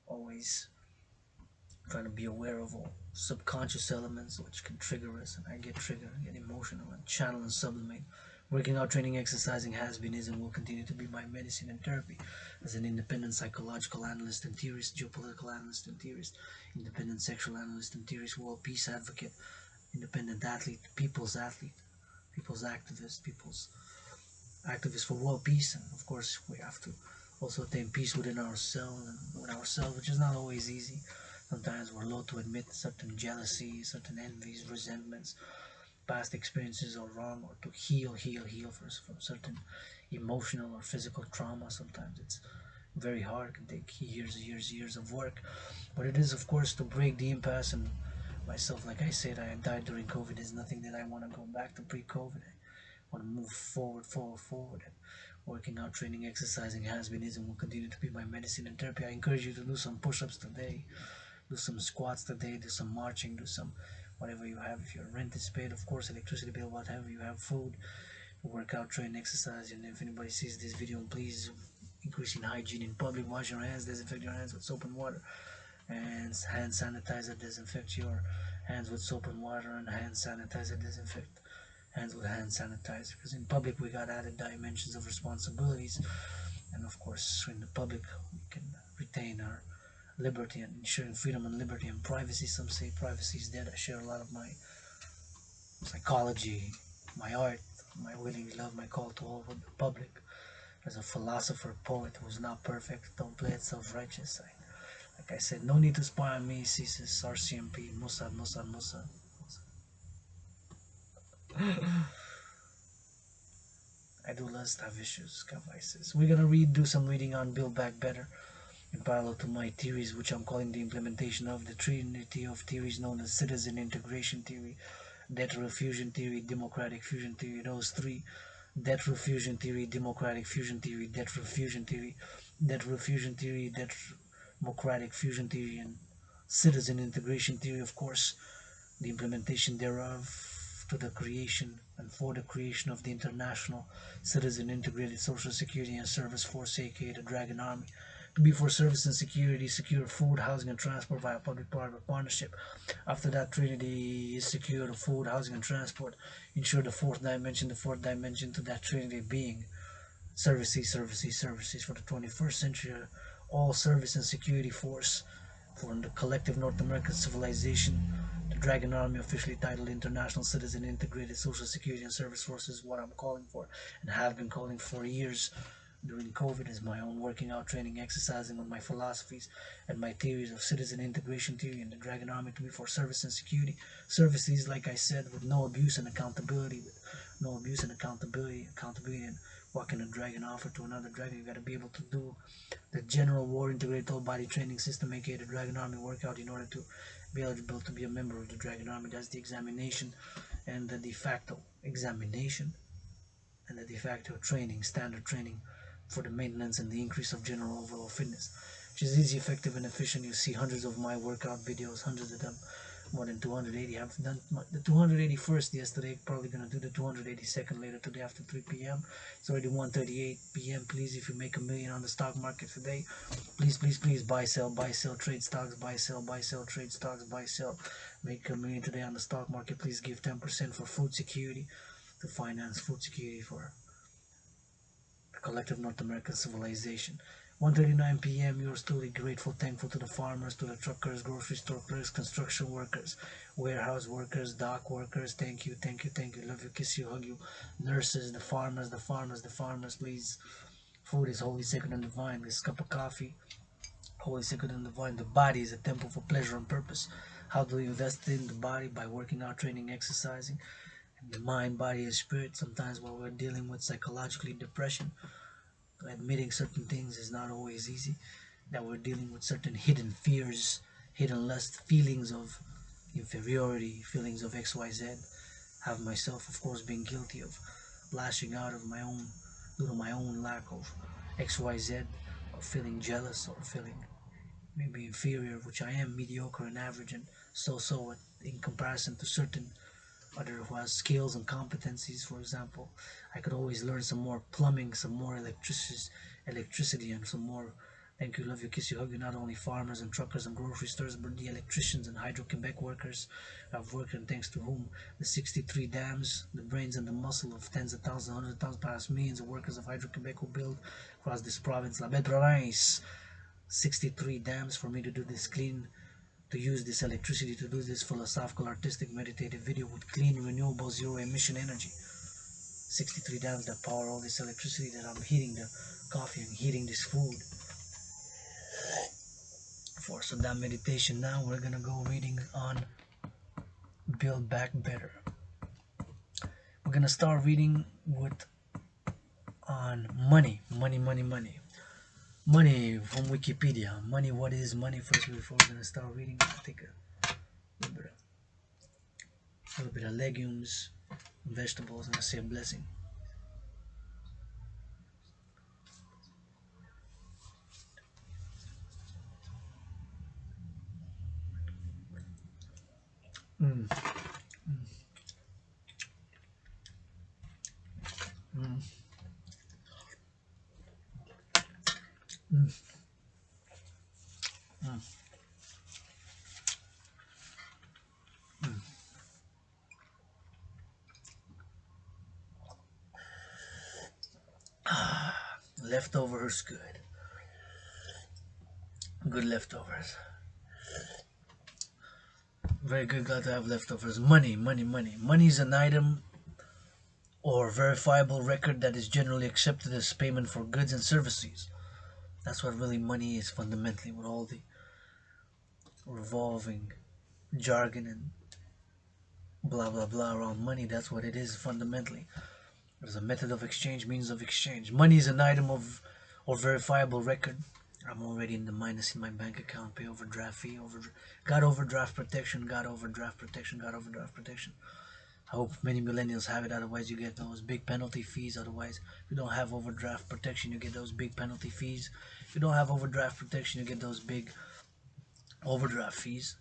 always trying to be aware of all subconscious elements which can trigger us, and I get triggered, get emotional, and channel and sublimate. Working out, training, exercising has been, is, and will continue to be my medicine and therapy. As an independent psychological analyst and theorist, geopolitical analyst and theorist, independent sexual analyst and theorist, world peace advocate, independent athlete, people's activist, people's activist for world peace, and of course we have to also attain peace within ourselves and with ourselves, which is not always easy. Sometimes we're loath to admit certain jealousies, certain envies, resentments, past experiences are wrong, or to heal from certain emotional or physical trauma. Sometimes it's very hard, it can take years of work, but it is of course to break the impasse. And myself, like I said, I died during COVID. There's nothing that I want to go back to pre-COVID. I want to move forward, and working out, training, exercising has been, is, and will continue to be my medicine and therapy. I encourage you to do some push-ups today, do some squats today, do some marching, do some whatever you have. If your rent is paid, of course, electricity bill, whatever you have, food, work out, train, exercise. And if anybody sees this video, please increase in hygiene in public. Wash your hands, disinfect your hands with soap and water, and hand sanitizer. Disinfect your hands with soap and water, and hand sanitizer. Disinfect hands with hand sanitizer, because in public we got added dimensions of responsibilities. And of course, in the public we can retain our liberty and ensuring freedom and liberty and privacy. Some say privacy is dead. I share a lot of my psychology, my art, my willing love, my call to all with the public. As a philosopher, poet who's not perfect, don't play it self-righteous. Like I said, no need to spy on me, CSIS, RCMP, Mossad, Mossad, Mossad. I do lust, have issues, have vices. We're gonna do some reading on Build Back Better in parallel to my theories, which I'm calling the implementation of the trinity of theories known as citizen integration theory, debt fusion theory, democratic fusion theory. Those three: debt fusion theory, democratic fusion theory, debt fusion theory, fusion theory, democratic fusion theory, and citizen integration theory. Of course, the implementation thereof to the creation and for the creation of the International Citizen Integrated Social Security and Service Force, aka the Dragan Army, to be for service and security, secure food, housing, and transport via public-private partnership. After that trinity is secure, the food, housing, and transport, ensure the fourth dimension to that trinity being services for the 21st century, all service and security force for the collective North American civilization. The Dragan Army, officially titled International Citizen Integrated Social Security and Service Force, is what I'm calling for and have been calling for years. During COVID is my own working out, training, exercising on my philosophies and my theories of citizen integration theory and the Dragan Army to be for service and security. Services, like I said, with no abuse and accountability, and what can a dragon offer to another dragon? You got to be able to do the general war integrated whole body training system, aka the Dragon Army workout, in order to be eligible to be a member of the Dragon Army. That's the examination and the de facto examination and the de facto training, standard training for the maintenance and the increase of general overall fitness, which is easy, effective, and efficient. You see hundreds of my workout videos, hundreds of them, more than 280. I've done the 281st yesterday, probably gonna do the 282nd later today after 3 p.m. It's already 1:38 p.m. Please, if you make $1 million on the stock market today, please buy, sell, trade stocks, buy, sell, trade stocks, buy, sell. Make $1 million today on the stock market. Please give 10% for food security, to finance food security for the collective North American civilization. 1:39 p.m. Yours truly, grateful, thankful to the farmers, to the truckers, grocery store clerks, construction workers, warehouse workers, dock workers. Thank you. Love you, kiss you, hug you. Nurses, the farmers, please. Food is holy, sacred, and divine. This cup of coffee, holy, sacred, and divine. The body is a temple for pleasure and purpose. How do you invest in the body? By working out, training, exercising. And the mind, body, and spirit. Sometimes while we're dealing with psychologically depression, admitting certain things is not always easy, that we're dealing with certain hidden fears, hidden lust, feelings of inferiority, feelings of XYZ. Have myself, of course, been guilty of lashing out of my own, due to my own lack of XYZ, or feeling jealous, or feeling maybe inferior, which I am, mediocre and average and so in comparison to certain other who has skills and competencies. For example, I could always learn some more plumbing, some more electricity, and some more. Thank you, love you, kiss you, hug you. Not only farmers and truckers and grocery stores, but the electricians and Hydro-Quebec workers have worked, and thanks to whom the 63 dams, the brains and the muscle of tens of thousands, hundreds of thousands, perhaps millions of workers of Hydro-Quebec who build across this province, la belle province, 63 dams for me to do this clean, to use this electricity, to do this philosophical, artistic, meditative video with clean, renewable, zero emission energy. 63 dams that power all this electricity that I'm heating the coffee and heating this food for. So that meditation, now we're gonna go reading on Build Back Better. We're gonna start reading with on money from Wikipedia. Money, what is money? First, before we're gonna start reading, I'll take a little bit of legumes, vegetables, and I say a blessing. Mm. Mm. Mm. Mm. Mm. Leftovers, good leftovers, very good. Glad to have leftovers. Money is an item or verifiable record that is generally accepted as payment for goods and services. That's what really money is, fundamentally, with all the revolving jargon and blah blah blah around money. That's what it is fundamentally. There's a method of exchange, means of exchange. Money is an item of or verifiable record. I'm already in the minus in my bank account. Pay overdraft fee, got overdraft protection. I hope many millennials have it, otherwise you get those big penalty fees. Otherwise, if you don't have overdraft protection, you get those big penalty fees. If you don't have overdraft protection, you get those big overdraft fees.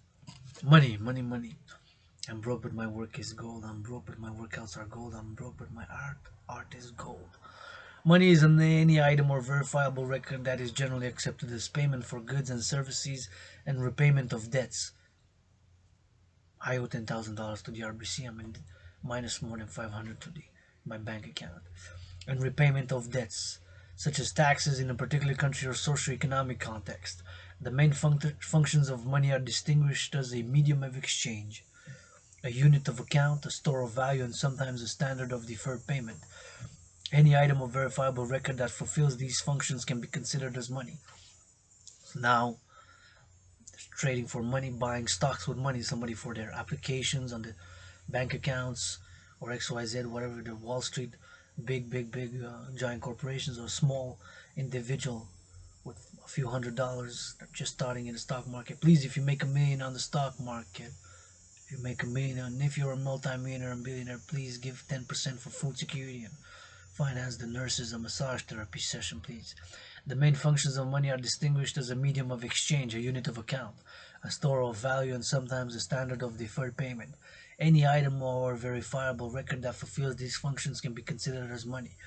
Money. I'm broke but my work is gold. I'm broke but my workouts are gold. I'm broke but my art is gold. Money is any item or verifiable record that is generally accepted as payment for goods and services and repayment of debts. I owe $10,000 to the RBC. I'm in minus more than 500 to my bank account. And repayment of debts, such as taxes in a particular country or socio-economic context. The main functions of money are distinguished as a medium of exchange, a unit of account, a store of value, and sometimes a standard of deferred payment. Any item of verifiable record that fulfills these functions can be considered as money. So now, trading for money, buying stocks with money, somebody for their applications on the bank accounts or XYZ, whatever, the Wall Street, big, giant corporations, or small individual with a few $100 just starting in the stock market. Please, if you make $1 million on the stock market, if you make $1 million, and if you're a multi-millionaire and billionaire, please give 10% for food security and finance the nurses a massage therapy session, please. The main functions of money are distinguished as a medium of exchange, a unit of account, a store of value, and sometimes a standard of deferred payment. Any item or verifiable record that fulfills these functions can be considered as money.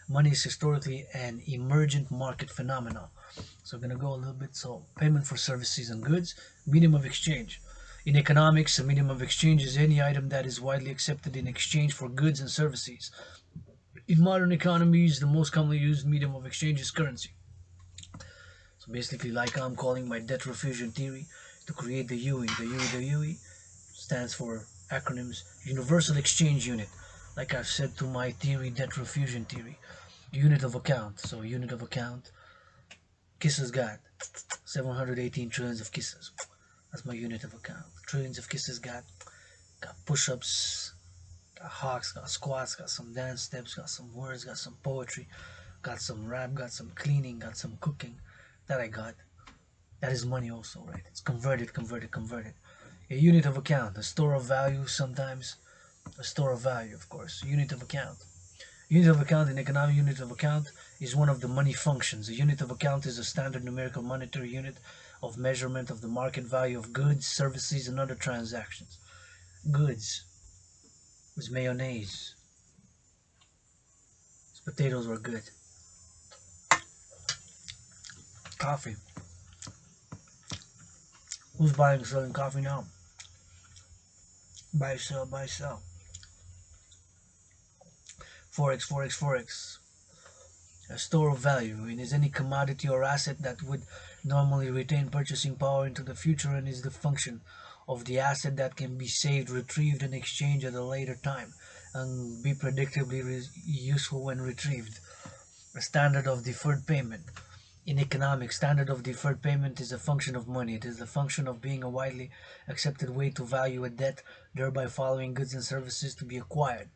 Money is historically an emergent market phenomenon. So I'm going to go a little bit. So payment for services and goods, medium of exchange. In economics, a medium of exchange is any item that is widely accepted in exchange for goods and services. In modern economies, the most commonly used medium of exchange is currency. So basically, like I'm calling my debt refusion theory to create the UE. The UE stands for acronyms Universal Exchange Unit. Like I've said to my theory, debt refusion theory. Unit of account. So unit of account. Kisses got 718 trillions of kisses. That's my unit of account. Trillions of kisses got push-ups, got hawks, got squats, got some dance steps, got some words, got some poetry, got some rap, got some cleaning, got some cooking. That I got. That is money also, right? It's converted. A unit of account, a store of value sometimes. A store of value, of course. Unit of account. Unit of account in economic unit of account is one of the money functions. A unit of account is a standard numerical monetary unit of measurement of the market value of goods, services, and other transactions. Goods was mayonnaise. These potatoes were good. Coffee. Who's buying and selling coffee now? Buy, sell, buy, sell. Forex. A store of value and is any commodity or asset that would normally retain purchasing power into the future and is the function of the asset that can be saved, retrieved, and exchanged at a later time and be predictably useful when retrieved. A standard of deferred payment. In economics, standard of deferred payment is a function of money. It is the function of being a widely accepted way to value a debt, thereby following goods and services to be acquired.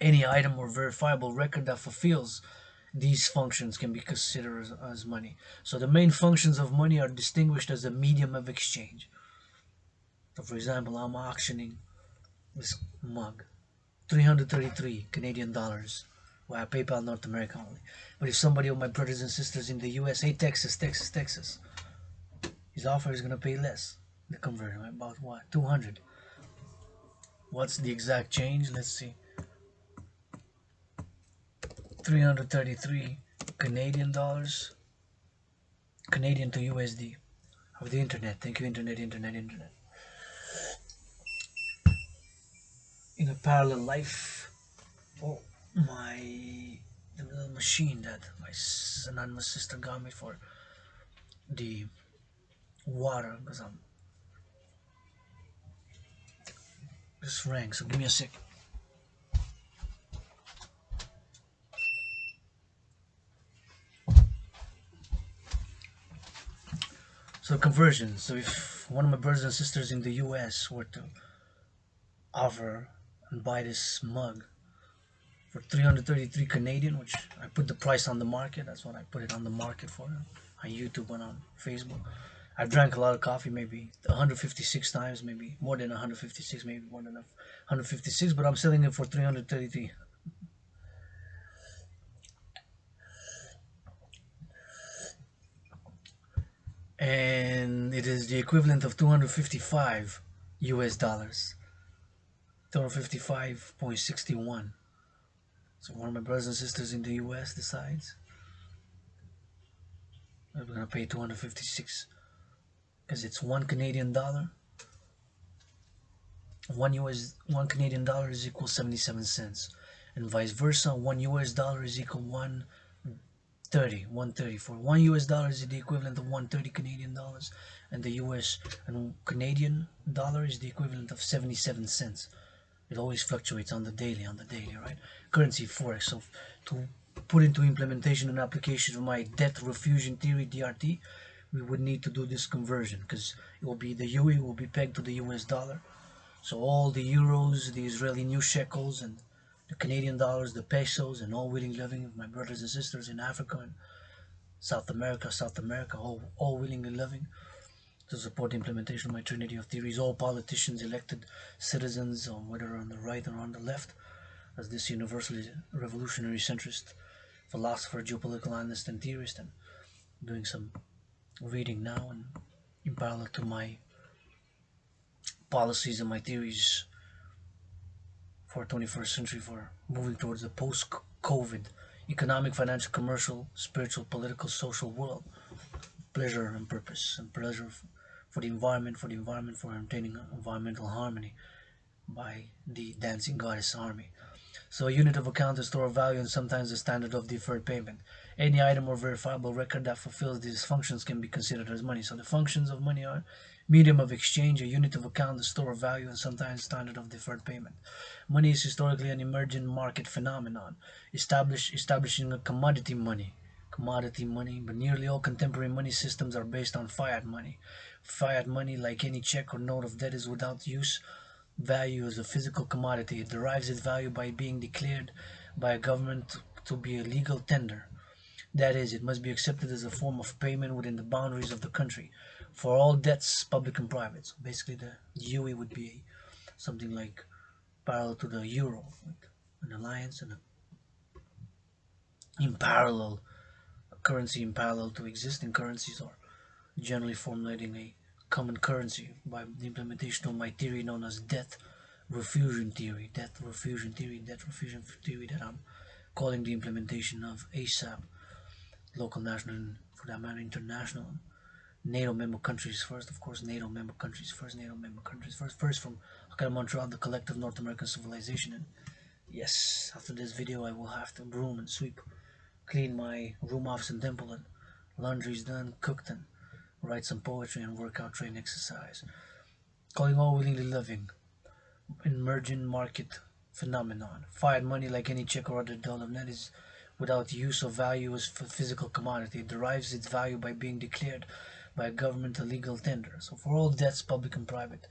Any item or verifiable record that fulfills these functions can be considered as money. So the main functions of money are distinguished as a medium of exchange. So for example, I'm auctioning this mug, 333 Canadian dollars. Well, PayPal North America only. But if somebody of my brothers and sisters in the US, hey Texas, his offer is gonna pay less. The conversion about what? 200. What's the exact change? Let's see. 333 Canadian dollars. Canadian to USD. Of the internet. Thank you, internet. In a parallel life, oh, the little machine that my anonymous sister got me for the water, because I'm just rang. So give me a sec. So conversion. So if one of my brothers and sisters in the US were to offer and buy this mug for 333 Canadian, which I put the price on the market. That's what I put it on the market for on YouTube and on Facebook. I've drank a lot of coffee, maybe 156 times, maybe more than 156, maybe more than 156, but I'm selling it for 333. And it is the equivalent of 255 US dollars. 255.61. So one of my brothers and sisters in the US decides that we're gonna pay 256 because it's $1 Canadian. $1 Canadian is equal 77 cents, and vice versa. $1 is equal 130. For $1 is the equivalent of 130 Canadian dollars, and the US and Canadian dollar is the equivalent of 77 cents. It always fluctuates on the daily, right? Currency forex. So to put into implementation and application of my debt refusion theory (DRT), we would need to do this conversion because it will be the UE will be pegged to the US dollar. So all the euros, the Israeli new shekels, and the Canadian dollars, the pesos, and all willing living of my brothers and sisters in Africa and South America, all willingly living to support the implementation of my trinity of theories. All politicians, elected citizens, whether on the right or on the left, as this universally revolutionary centrist philosopher, geopolitical analyst, and theorist, and doing some reading now and in parallel to my policies and my theories for 21st century for moving towards a post-COVID economic, financial, commercial, spiritual, political, social world. Pleasure and purpose, and pleasure for the environment, for obtaining environmental harmony by the dancing goddess army. So a unit of account is store of value and sometimes the standard of deferred payment. Any item or verifiable record that fulfills these functions can be considered as money. So the functions of money are medium of exchange, a unit of account, a store of value, and sometimes standard of deferred payment. Money is historically an emergent market phenomenon, establishing a commodity money, but nearly all contemporary money systems are based on fiat money. Fiat money, like any check or note of debt, is without use value as a physical commodity. It derives its value by being declared by a government to be a legal tender. That is, it must be accepted as a form of payment within the boundaries of the country for all debts, public and private. So basically, the UE would be something like parallel to the euro, like an alliance and in parallel, a currency in parallel to existing currencies, or generally formulating a common currency by the implementation of my theory known as debt refusion theory. Debt refusion theory that I'm calling the implementation of ASAP, local, national, and for that matter, international. NATO member countries first, of course. NATO member countries first. First from Montreal, the collective North American civilization. And yes, after this video, I will have to broom and sweep, clean my room, office, and temple, and laundry's done, cooked, and write some poetry and workout, train, exercise. Calling all willingly living emergent market phenomenon. Fiat money, like any check or other dollar net, is without use of value as a physical commodity. It derives its value by being declared by a government a legal tender. So for all debts, public and private,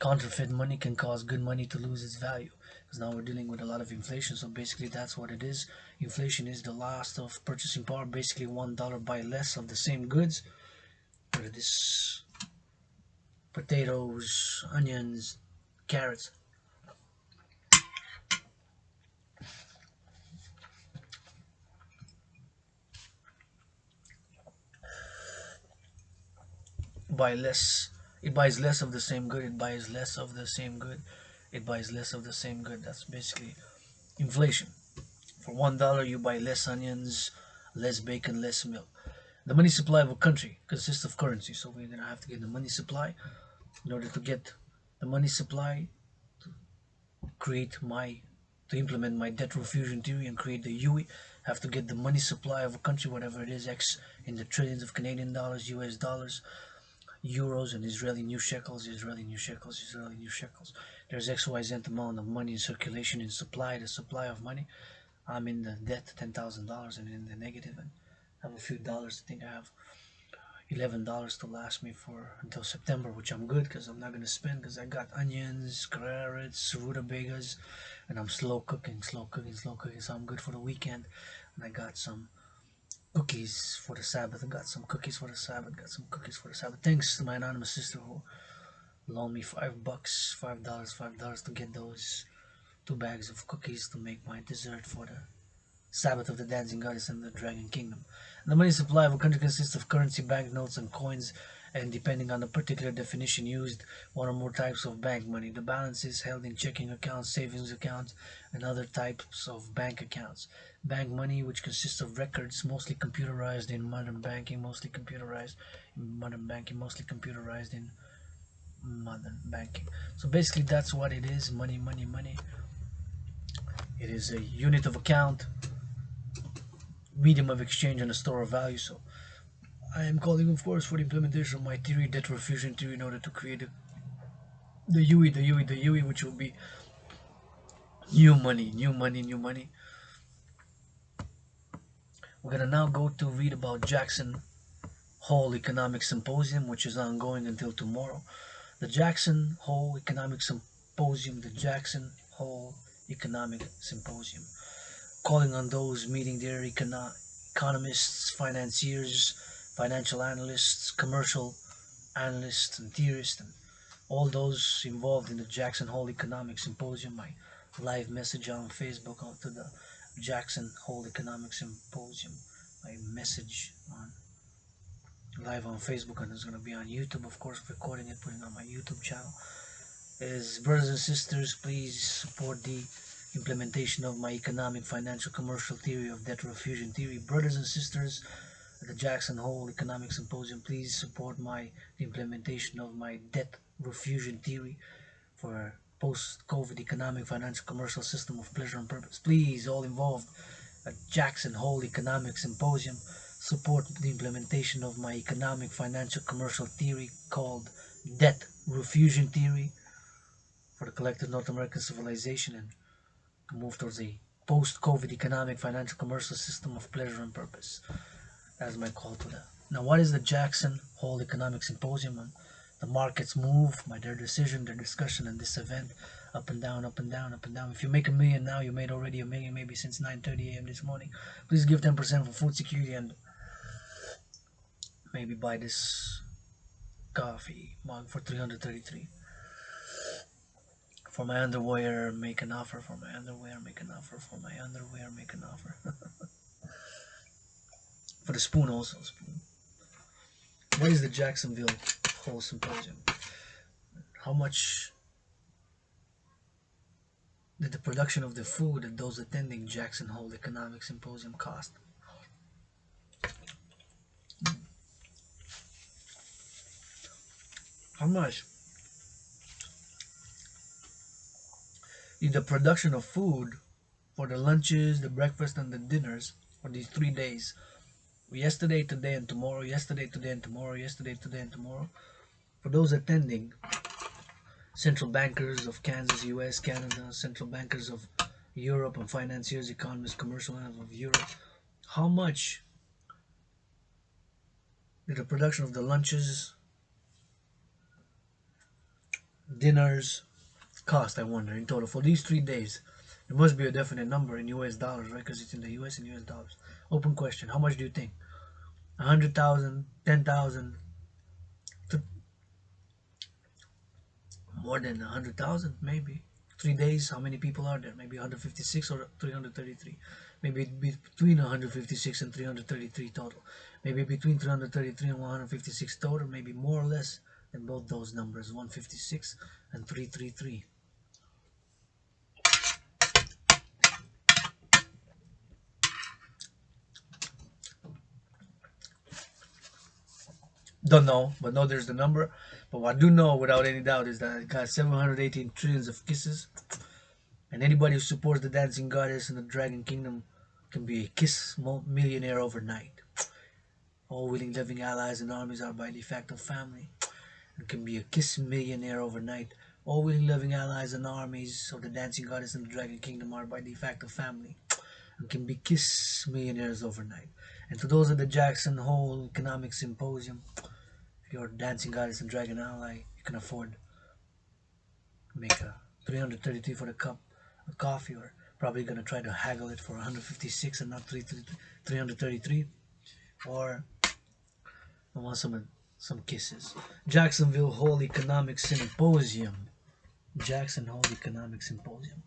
counterfeit money can cause good money to lose its value, because now we're dealing with a lot of inflation. So basically that's what it is. Inflation is the loss of purchasing power. Basically $1 buy less of the same goods, whether this potatoes, onions, carrots. Buy less. It buys less of the same good. It buys less of the same good. It buys less of the same good. That's basically inflation. For $1, you buy less onions, less bacon, less milk. The money supply of a country consists of currency, so we're gonna have to get the money supply. In order to get the money supply, create my to implement my debt refusion theory and create the UE, have to get the money supply of a country, whatever it is, X in the trillions of Canadian dollars, US dollars, euros, and Israeli new shekels. There's XYZ amount of money in circulation in supply, the supply of money. I'm in the debt, $10,000, and in the negative, and have a few dollars. I think I have $11 to last me for until September, which I'm good because I'm not gonna spend, because I got onions, carrots, rutabagas, and I'm slow cooking. So I'm good for the weekend. And I got some cookies for the Sabbath. Got some cookies for the Sabbath. Thanks to my anonymous sister who loaned me $5, $5 to get those 2 bags of cookies to make my dessert for the Sabbath of the Dancing Goddess and the Dragon Kingdom. And the money supply of a country consists of currency, banknotes, and coins, and depending on the particular definition used, one or more types of bank money. The balance is held in checking accounts, savings accounts, and other types of bank accounts. Bank money, which consists of records, mostly computerized in modern banking, mostly computerized in modern banking. So basically, that's what it is: money, money, money. It is a unit of account, medium of exchange, and a store of value. So I am calling, of course, for the implementation of my theory, debt refusion theory, in order to create the UE, which will be new money, new money, new money. We're gonna now go to read about Jackson Hole Economic Symposium, which is ongoing until tomorrow. The Jackson Hole Economic Symposium, the Jackson Hole Economic Symposium, calling on those meeting there, economists, financiers, financial analysts, commercial analysts, and theorists, and all those involved in the Jackson Hole Economic Symposium. My live message on Facebook onto the Jackson Hole Economic Symposium. My message on live on Facebook, and it's going to be on YouTube, of course, recording it, putting it on my YouTube channel. Is brothers and sisters, please support the implementation of my economic, financial, commercial theory of debt refusion theory. Brothers and sisters at the Jackson Hole Economic Symposium, please support my implementation of my debt refusion theory for post-COVID economic, financial, commercial system of pleasure and purpose. Please, all involved at Jackson Hole Economic Symposium, support the implementation of my economic, financial, commercial theory called debt refusion theory for the collective North American civilization, and to move towards a post-COVID economic, financial, commercial system of pleasure and purpose. That's my call to that. Now, what is the Jackson Hole Economic Symposium? The markets move by their decision, their discussion, and this event, up and down, up and down, up and down. If you make $1 million now, you made already $1 million maybe since 9:30 a.m. this morning. Please give 10% for food security, and maybe buy this coffee mug for 333. For my underwear, make an offer. For my underwear, make an offer. For my underwear, make an offer. For the spoon also, spoon. What is the Jacksonville Hole Symposium? How much did the production of the food at those attending Jackson Hole Economic Symposium cost? How much did the production of food for the lunches, the breakfast, and the dinners for these 3 days, yesterday, today, and tomorrow, yesterday, today, and tomorrow, yesterday, today, and tomorrow, for those attending, central bankers of Kansas, US, Canada, central bankers of Europe, and financiers, economists, commercial analysts of Europe, how much did the production of the lunches, dinners cost, I wonder, in total for these 3 days? There must be a definite number in US dollars, right? Because it's in the US and US dollars. Open question. How much do you think? 100,000, 10,000, more than 100,000, maybe. 3 days, how many people are there? Maybe 156 or 333. Maybe between 156 and 333 total. Maybe between 333 and 156 total. Maybe more or less than both those numbers, 156 and 333. Don't know, but know there's the number. But what I do know without any doubt is that it got 718 trillions of kisses. And anybody who supports the dancing goddess and the dragon kingdom can be a kiss millionaire overnight. All willing living allies and armies are by de facto family and can be a kiss millionaire overnight. All willing living allies and armies of the dancing goddess and the dragon kingdom are by de facto family and can be kiss millionaires overnight. And to those of the Jackson Hole Economic Symposium, if you're a dancing goddess and dragon ally, you can afford to make a 333 for the cup of coffee, or probably gonna try to haggle it for 156 and not 333, or I want some kisses. Jacksonville Hole Economic Symposium. Jackson Hole Economic Symposium.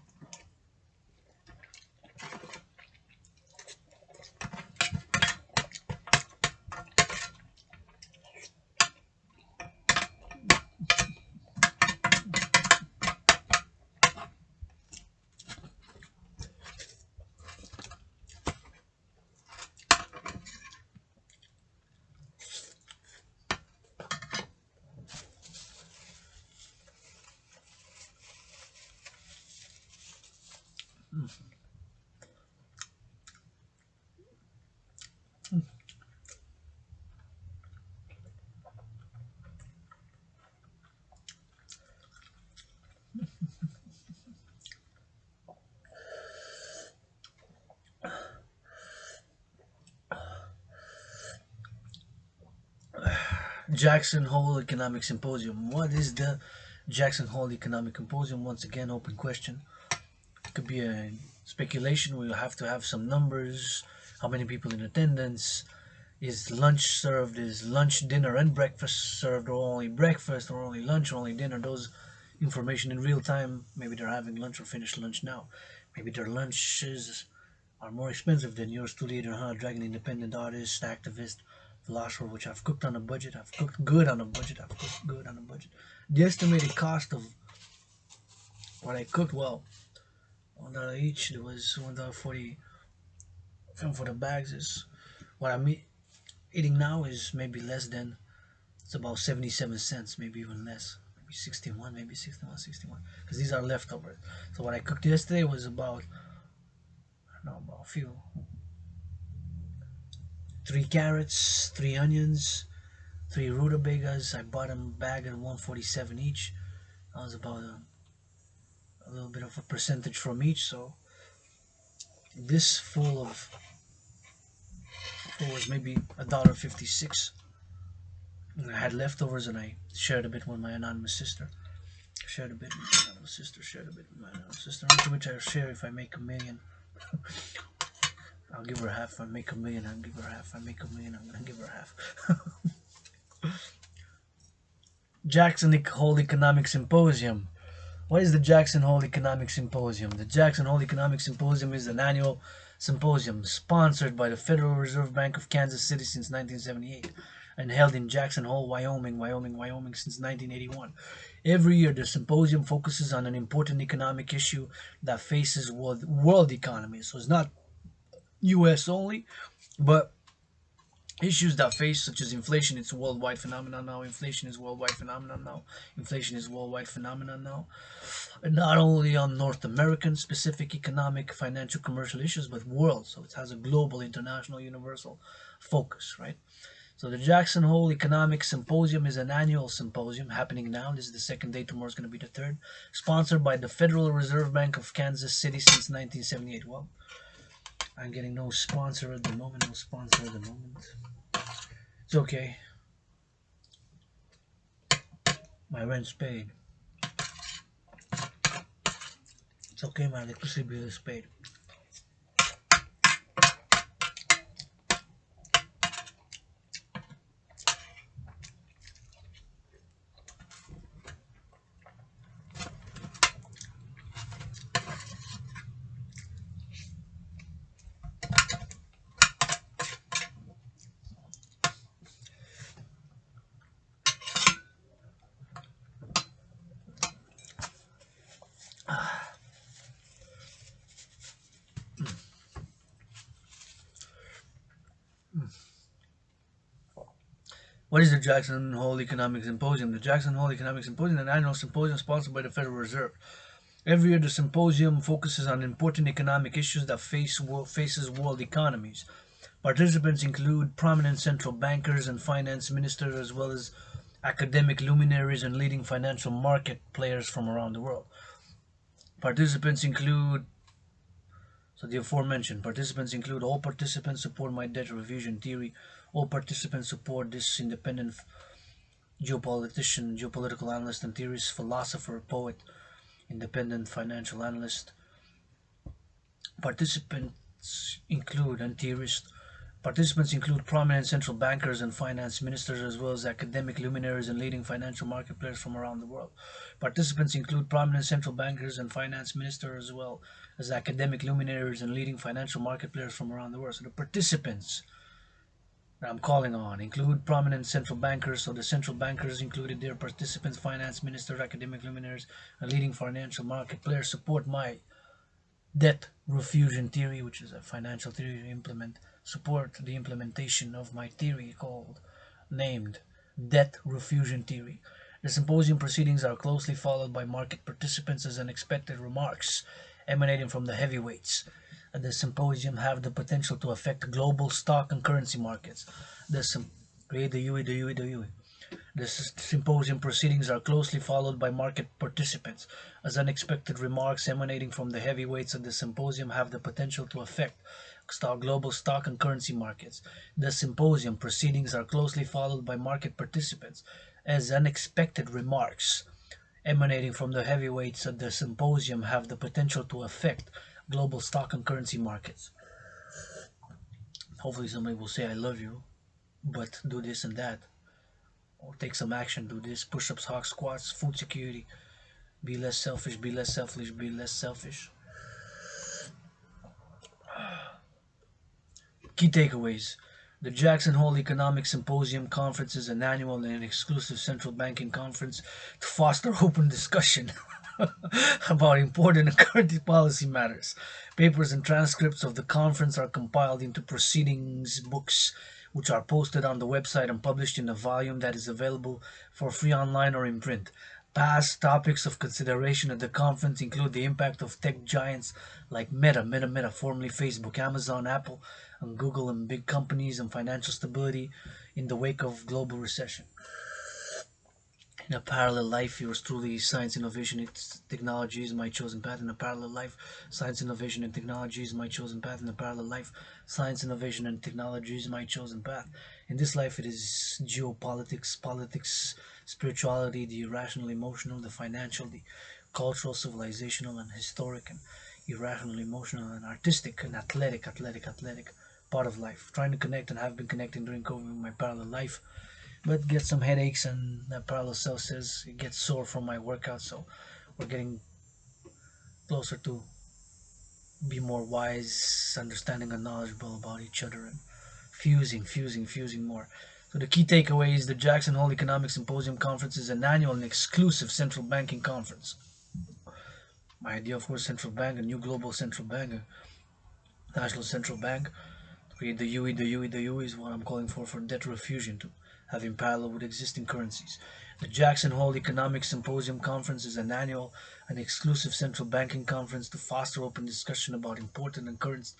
Jackson Hole Economic Symposium. What is the Jackson Hole Economic Symposium? Once again, open question. It could be a speculation. We'll have to have some numbers. How many people in attendance? Is lunch served? Is lunch, dinner, and breakfast served, or only breakfast, or only lunch, or only dinner? Those information in real time. Maybe they're having lunch or finished lunch now. Maybe their lunches are more expensive than yours truly. Dragan, independent artist, activist, philosopher, which I've cooked on a budget. I've cooked good on a budget. I've cooked good on a budget. The estimated cost of what I cooked, well, $1 each. It was $1.40. And for the bags is what I'm eating now is maybe less than. It's about 77 cents, maybe even less. Maybe 61, maybe 61. Because these are leftovers. So what I cooked yesterday was about, I don't know, about a few. 3 carrots, 3 onions, 3 rutabagas. I bought them a bag at 147 each. That was about a little bit of a percentage from each. So this full was maybe $1.56. And I had leftovers and I shared a bit with my anonymous sister. Shared a bit with my anonymous sister. Shared a bit with my anonymous sister. After which I'll share if I make $1 million. I'll give her half. If I make $1 million, I'll give her half. If I make $1 million, I'm gonna give her half. Jackson Hole Economic Symposium. What is the Jackson Hole Economic Symposium? The Jackson Hole Economic Symposium is an annual symposium sponsored by the Federal Reserve Bank of Kansas City since 1978 and held in Jackson Hole, Wyoming since 1981. Every year, the symposium focuses on an important economic issue that faces world economies. So it's not U.S. only, but issues that face, such as inflation. It's a worldwide phenomenon now. Inflation is a worldwide phenomenon now. And not only on North American specific economic, financial, commercial issues, but world. So it has a global, international, universal focus, right? So the Jackson Hole Economic Symposium is an annual symposium happening now. This is the second day. Tomorrow is going to be the third. Sponsored by the Federal Reserve Bank of Kansas City since 1978. Well, I'm getting no sponsor at the moment. It's okay. My rent's paid. It's okay, my electricity bill is paid. What is the Jackson Hole Economic Symposium? The Jackson Hole Economic Symposium is an annual symposium sponsored by the Federal Reserve. Every year, the symposium focuses on important economic issues that faces world economies. Participants include prominent central bankers and finance ministers, as well as academic luminaries and leading financial market players from around the world. Participants include the aforementioned. Participants include all participants support my debt revision theory. All participants support this independent geopolitician, geopolitical analyst and theorist, philosopher, poet, independent financial analyst. Participants include prominent central bankers and finance ministers, as well as academic luminaries and leading financial market players from around the world. Participants include prominent central bankers and finance ministers, as well as academic luminaries and leading financial market players from around the world. So the participants that I'm calling on include prominent central bankers. So the central bankers included their participants, finance ministers, academic luminaries, and leading financial market players support my debt refusion theory, which is a financial theory to support the implementation of my theory named debt refusion theory. The symposium proceedings are closely followed by market participants as unexpected remarks emanating from the heavyweights at the symposium have the potential to affect global stock and currency markets. Create the UE, the UE, the UE. The symposium proceedings are closely followed by market participants, as unexpected remarks emanating from the heavyweights at the symposium have the potential to affect global stock and currency markets. The symposium proceedings are closely followed by market participants, as unexpected remarks emanating from the heavyweights at the symposium have the potential to affect global stock and currency markets. Hopefully, somebody will say, I love you, but do this and that. Or take some action, do this, push ups, hawk squats, food security, be less selfish, be less selfish, be less selfish. Key takeaways. The Jackson Hole Economic Symposium Conference is an annual and exclusive central banking conference to foster open discussion about important and current policy matters. Papers and transcripts of the conference are compiled into proceedings books, which are posted on the website and published in a volume that is available for free online or in print. Past topics of consideration at the conference include the impact of tech giants like Meta, formerly Facebook, Amazon, Apple, and Google, and big companies, and financial stability in the wake of global recession. In a parallel life, yours truly, science, innovation, and technology is my chosen path. In a parallel life, science, innovation, and technology is my chosen path. In a parallel life, science, innovation, and technology is my chosen path. In this life, it is geopolitics, politics, spirituality, the irrational, emotional, the financial, the cultural, civilizational, and historic, and irrational, emotional, and artistic, and athletic part of life. Trying to connect and have been connecting during COVID with my parallel life, but get some headaches, and that parallel self says it gets sore from my workout, so we're getting closer to be more wise, understanding, and knowledgeable about each other, and fusing more. So the key takeaway is the Jackson Hole Economic Symposium Conference is an annual and exclusive central banking conference. My idea, of course, central bank, a new global central bank, a national central bank, to create the UE, the UE, the UE is what I'm calling for debt refusion, to have in parallel with existing currencies. The Jackson Hole Economic Symposium Conference is an annual and exclusive central banking conference to foster open discussion about important and current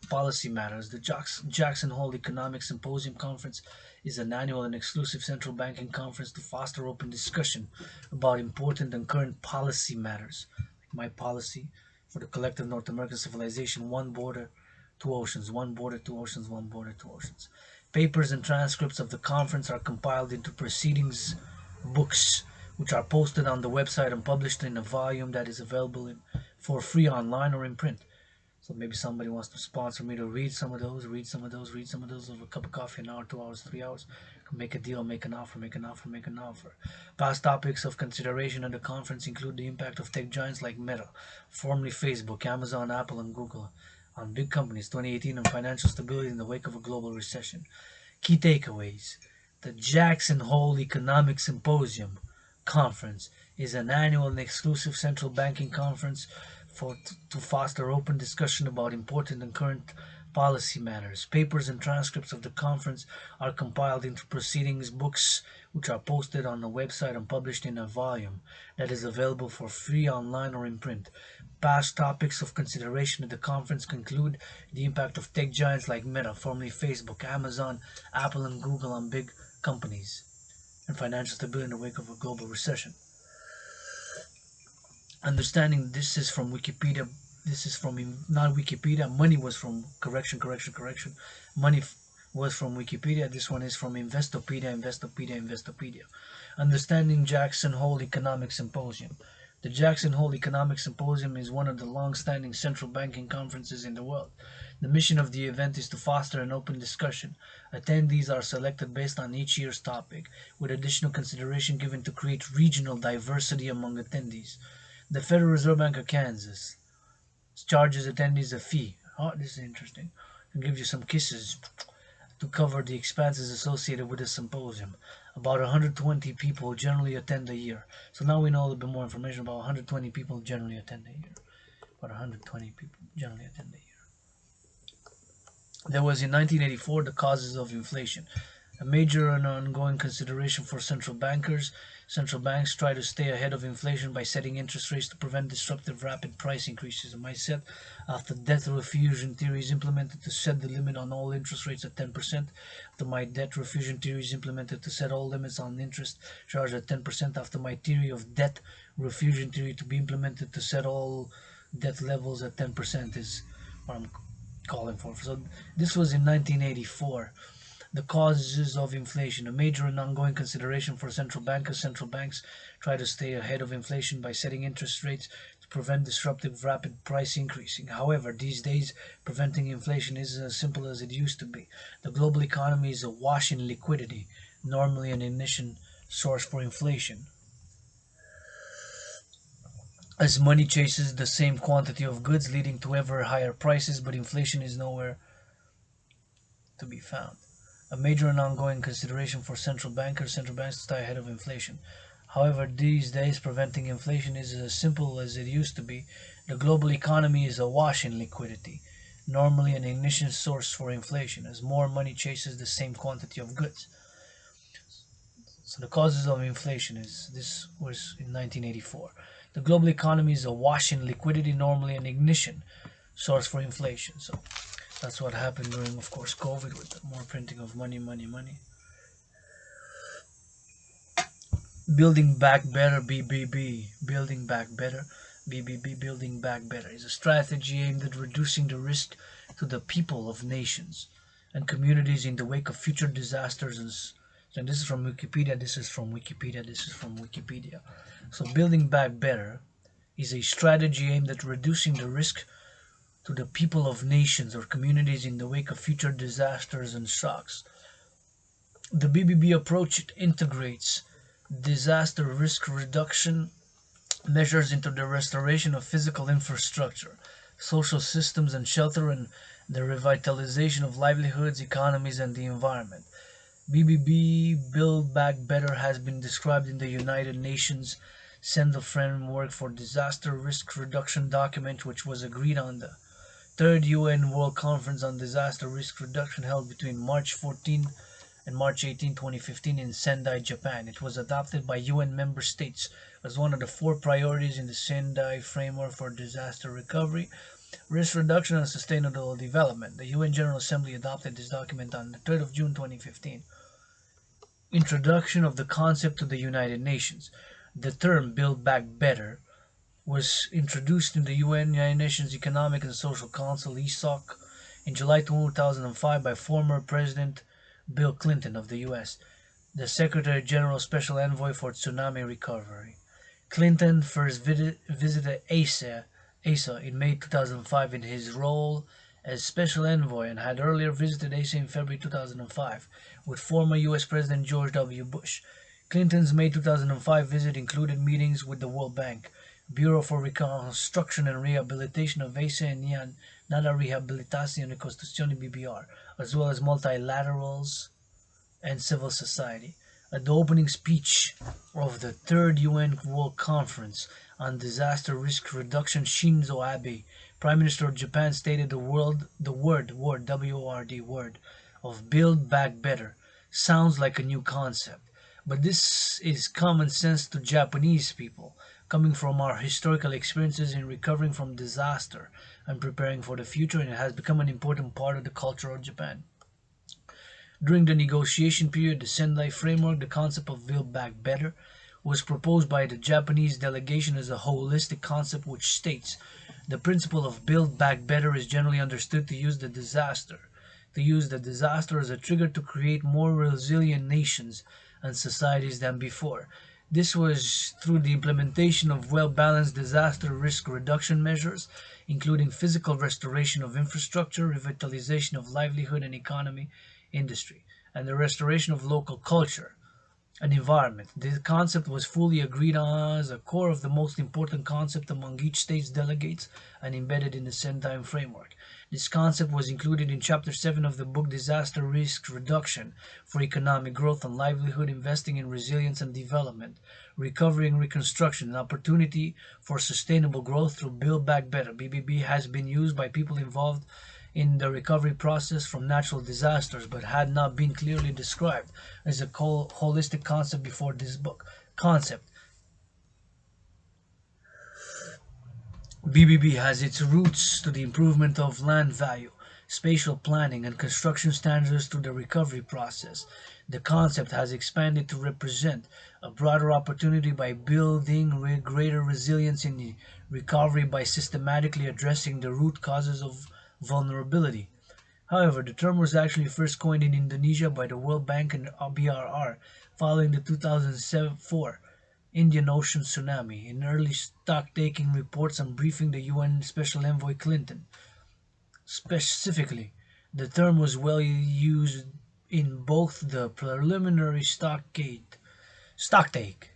policy matters. The Jackson Hole Economic Symposium Conference is an annual and exclusive central banking conference to foster open discussion about important and current policy matters. Like my policy for the collective North American civilization: one border, two oceans, one border, two oceans, one border, two oceans. Papers and transcripts of the conference are compiled into proceedings books, which are posted on the website and published in a volume that is available for free online or in print. So maybe somebody wants to sponsor me to read some of those over a cup of coffee, an hour, 2 hours, 3 hours. Make a deal, make an offer. Past topics of consideration at the conference include the impact of tech giants like Meta, formerly Facebook, Amazon, Apple, and Google, on big companies, 2018, and financial stability in the wake of a global recession. Key takeaways. The Jackson Hole Economic Symposium Conference is an annual and exclusive central banking conference to foster open discussion about important and current policy matters. Papers and transcripts of the conference are compiled into proceedings books, which are posted on the website and published in a volume that is available for free online or in print. Past topics of consideration at the conference conclude the impact of tech giants like Meta, formerly Facebook, Amazon, Apple, and Google, on big companies, and financial stability in the wake of a global recession. Understanding this is from Wikipedia. This is from not Wikipedia. Money was from correction. Money was from Wikipedia. This one is from Investopedia. Understanding Jackson Hole Economic Symposium. The Jackson Hole Economic Symposium is one of the long-standing central banking conferences in the world. The mission of the event is to foster an open discussion. Attendees are selected based on each year's topic, with additional consideration given to create regional diversity among attendees. The Federal Reserve Bank of Kansas charges attendees a fee. Oh, this is interesting. And gives you some kisses to cover the expenses associated with the symposium. About 120 people generally attend a year. So now we know a little bit more information about 120 people generally attend a year. About 120 people generally attend a year. There was in 1984 the causes of inflation. A major and ongoing consideration for central bankers. Central banks try to stay ahead of inflation by setting interest rates to prevent disruptive rapid price increases. A mindset after debt refusion theory is implemented to set the limit on all interest rates at 10%. After my debt refusion theory is implemented to set all limits on interest charged at 10%. After my theory of debt refusion theory to be implemented to set all debt levels at 10% is what I'm calling for. So this was in 1984. The causes of inflation. A major and ongoing consideration for central bankers. Central banks try to stay ahead of inflation by setting interest rates to prevent disruptive rapid price increasing. However, these days, preventing inflation isn't as simple as it used to be. The global economy is awash in liquidity, normally an ignition source for inflation. As money chases the same quantity of goods, leading to ever higher prices, but inflation is nowhere to be found. A major and ongoing consideration for central bankers. Central banks to stay ahead of inflation. However, these days, preventing inflation is as simple as it used to be. The global economy is awash in liquidity, normally an ignition source for inflation, as more money chases the same quantity of goods. So the causes of inflation is this was in 1984. The global economy is awash in liquidity, normally an ignition source for inflation. So that's what happened during, of course, COVID with the more printing of money, money, money. Building back better, BBB. Building back better, BBB. Building back better is a strategy aimed at reducing the risk to the people of nations and communities in the wake of future disasters. And this is from Wikipedia. This is from Wikipedia. This is from Wikipedia. So, building back better is a strategy aimed at reducing the risk to the people of nations or communities in the wake of future disasters and shocks. The BBB approach integrates disaster risk reduction measures into the restoration of physical infrastructure, social systems and shelter, and the revitalization of livelihoods, economies, and the environment. BBB Build Back Better has been described in the United Nations Send Framework for Disaster Risk Reduction document, which was agreed on the Third UN World Conference on Disaster Risk Reduction held between March 14 and March 18, 2015 in Sendai, Japan. It was adopted by UN member states as one of the 4 priorities in the Sendai Framework for Disaster Recovery, Risk Reduction and Sustainable Development. The UN General Assembly adopted this document on the 3rd of June 2015. Introduction of the concept to the United Nations. The term Build Back Better was introduced in the UN, United Nations Economic and Social Council, ESOC, in July 2005 by former President Bill Clinton of the US, the Secretary General Special Envoy for Tsunami Recovery. Clinton first visited ASA in May 2005 in his role as Special Envoy and had earlier visited ASA in February 2005 with former US President George W. Bush. Clinton's May 2005 visit included meetings with the World Bank, Bureau for Reconstruction and Rehabilitation of ASA and Nada Rehabilitación y Reconstrucción BBR, as well as multilaterals and civil society. At the opening speech of the Third UN World Conference on Disaster Risk Reduction, Shinzo Abe, Prime Minister of Japan, stated the word W-O-R-D, word of Build Back Better sounds like a new concept, but this is common sense to Japanese people, coming from our historical experiences in recovering from disaster and preparing for the future, and it has become an important part of the culture of Japan. During the negotiation period, the Sendai Framework, the concept of Build Back Better, was proposed by the Japanese delegation as a holistic concept which states the principle of Build Back Better is generally understood to use the disaster as a trigger to create more resilient nations and societies than before. This was through the implementation of well-balanced disaster risk reduction measures, including physical restoration of infrastructure, revitalization of livelihood and economy, industry, and the restoration of local culture and environment. This concept was fully agreed on as a core of the most important concept among each state's delegates and embedded in the Sendai Framework. This concept was included in Chapter 7 of the book Disaster Risk Reduction for Economic Growth and Livelihood, Investing in Resilience and Development, Recovery and Reconstruction, an opportunity for sustainable growth through Build Back Better. BBB has been used by people involved in the recovery process from natural disasters, but had not been clearly described as a holistic concept before this book. Concept BBB has its roots to the improvement of land value, spatial planning, and construction standards through the recovery process. The concept has expanded to represent a broader opportunity by building greater resilience in the recovery by systematically addressing the root causes of vulnerability. However, the term was actually first coined in Indonesia by the World Bank and BRR following the 2004 Indian Ocean tsunami. In early stock-taking reports and briefing the UN Special Envoy Clinton, specifically, the term was well used in both the preliminary stocktake STOCKTAKE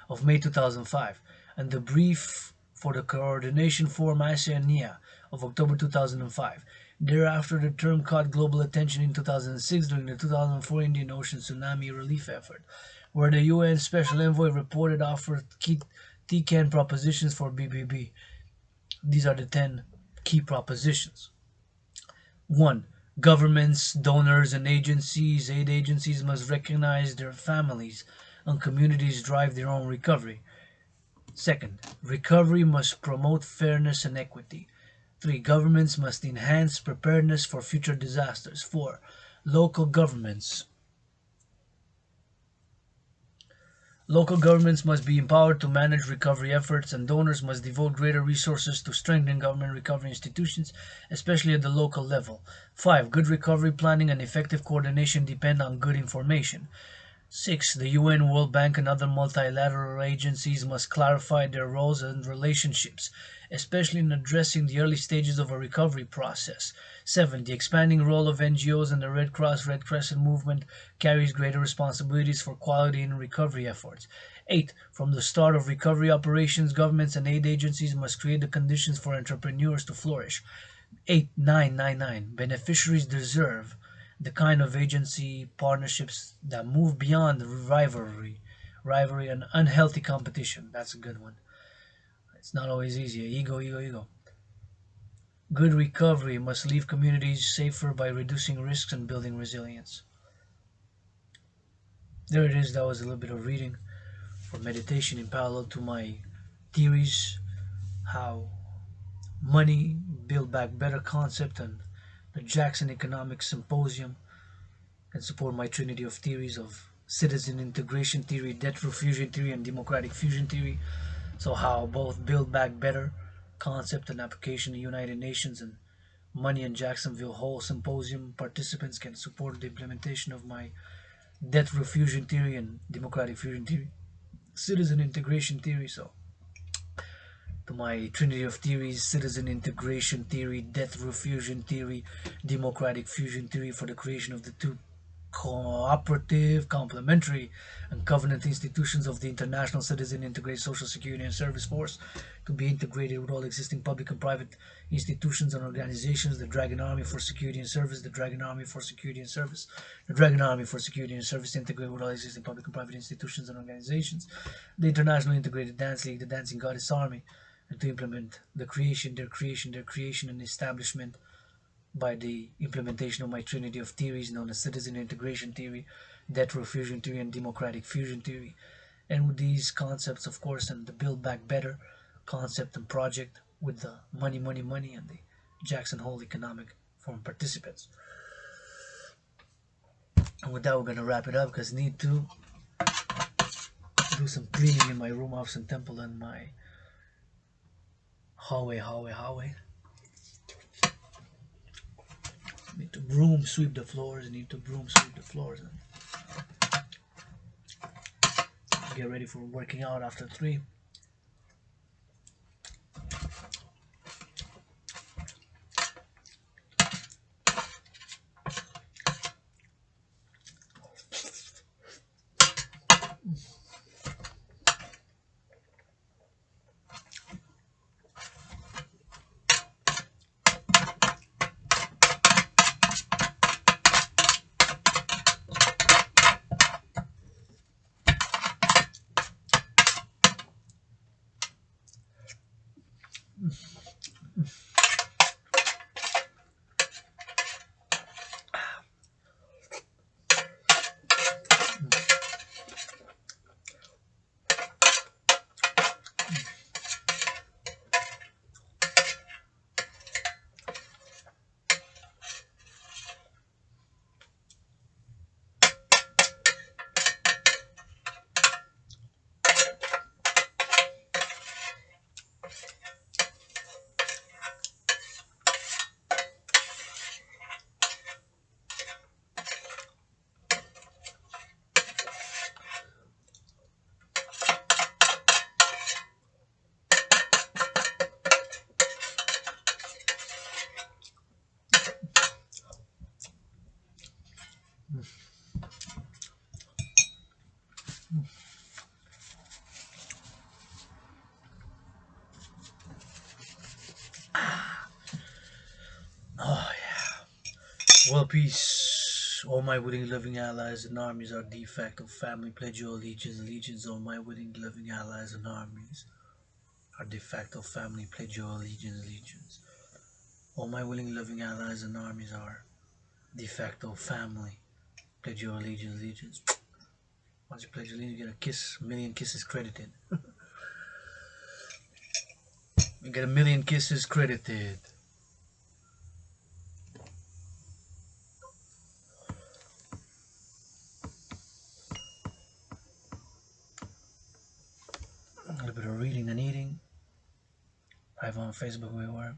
of May 2005 and the brief for the Coordination Forum ASEAN of October 2005. Thereafter, the term caught global attention in 2006 during the 2004 Indian Ocean tsunami relief effort, where the UN Special Envoy reported offered key TCAN propositions for BBB. These are the 10 key propositions. 1. Governments, donors, and aid agencies must recognize their families and communities drive their own recovery. Second, recovery must promote fairness and equity. 3. Governments must enhance preparedness for future disasters. 4. Local governments Local governments must be empowered to manage recovery efforts, and donors must devote greater resources to strengthen government recovery institutions, especially at the local level. 5. Good recovery planning and effective coordination depend on good information. 6. The UN, World Bank, and other multilateral agencies must clarify their roles and relationships, especially in addressing the early stages of a recovery process. 7. The expanding role of NGOs and the Red Cross, Red Crescent movement carries greater responsibilities for quality in recovery efforts. 8. From the start of recovery operations, governments and aid agencies must create the conditions for entrepreneurs to flourish. 9. Beneficiaries deserve the kind of agency partnerships that move beyond rivalry and unhealthy competition. That's a good one. It's not always easy. Ego. Good recovery must leave communities safer by reducing risks and building resilience. There it is. That was a little bit of reading for meditation in parallel to my theories, how money, build back better concept, and the Jackson Economic Symposium can support my trinity of theories of citizen integration theory, debt fusion theory, and democratic fusion theory. So how both build back better concept and application to United Nations and money and Jacksonville Hole Symposium participants can support the implementation of my debt fusion theory and democratic fusion theory, citizen integration theory. So to my trinity of theories, citizen integration theory, debt fusion theory, democratic fusion theory for the creation of the two cooperative, complementary, and covenant institutions of the International Citizen Integrated Social Security and Service Force to be integrated with all existing public and private institutions and organizations, the Dragan Army for Security and Service, the Dragan Army for Security and Service, the Dragan Army for Security and Service integrated with all existing public and private institutions and organizations, the International Integrated Dance League, the Dancing Goddess Army, and to implement their creation, and establishment by the implementation of my trinity of theories known as citizen integration theory, debt fusion theory, and democratic fusion theory. And with these concepts, of course, and the build back better concept and project with the money, and the Jackson Hole Economic Forum participants. And with that, we're going to wrap it up because I need to do some cleaning in my room, office, and temple, and my hallway. Need to broom sweep the floors, and get ready for working out after 3. Oh yeah. World peace. All my willing, loving allies and armies are de facto family. Pledge your allegiance. Allegiance. All my willing, loving allies and armies are de facto family. Pledge your allegiance. Allegiance. All my willing, loving allies and armies are de facto family. Pledge your allegiance. Allegiance. Once you pledge allegiance, you get a kiss. A million kisses credited. You get a million kisses credited. A little bit of reading and eating. Live on Facebook, we were.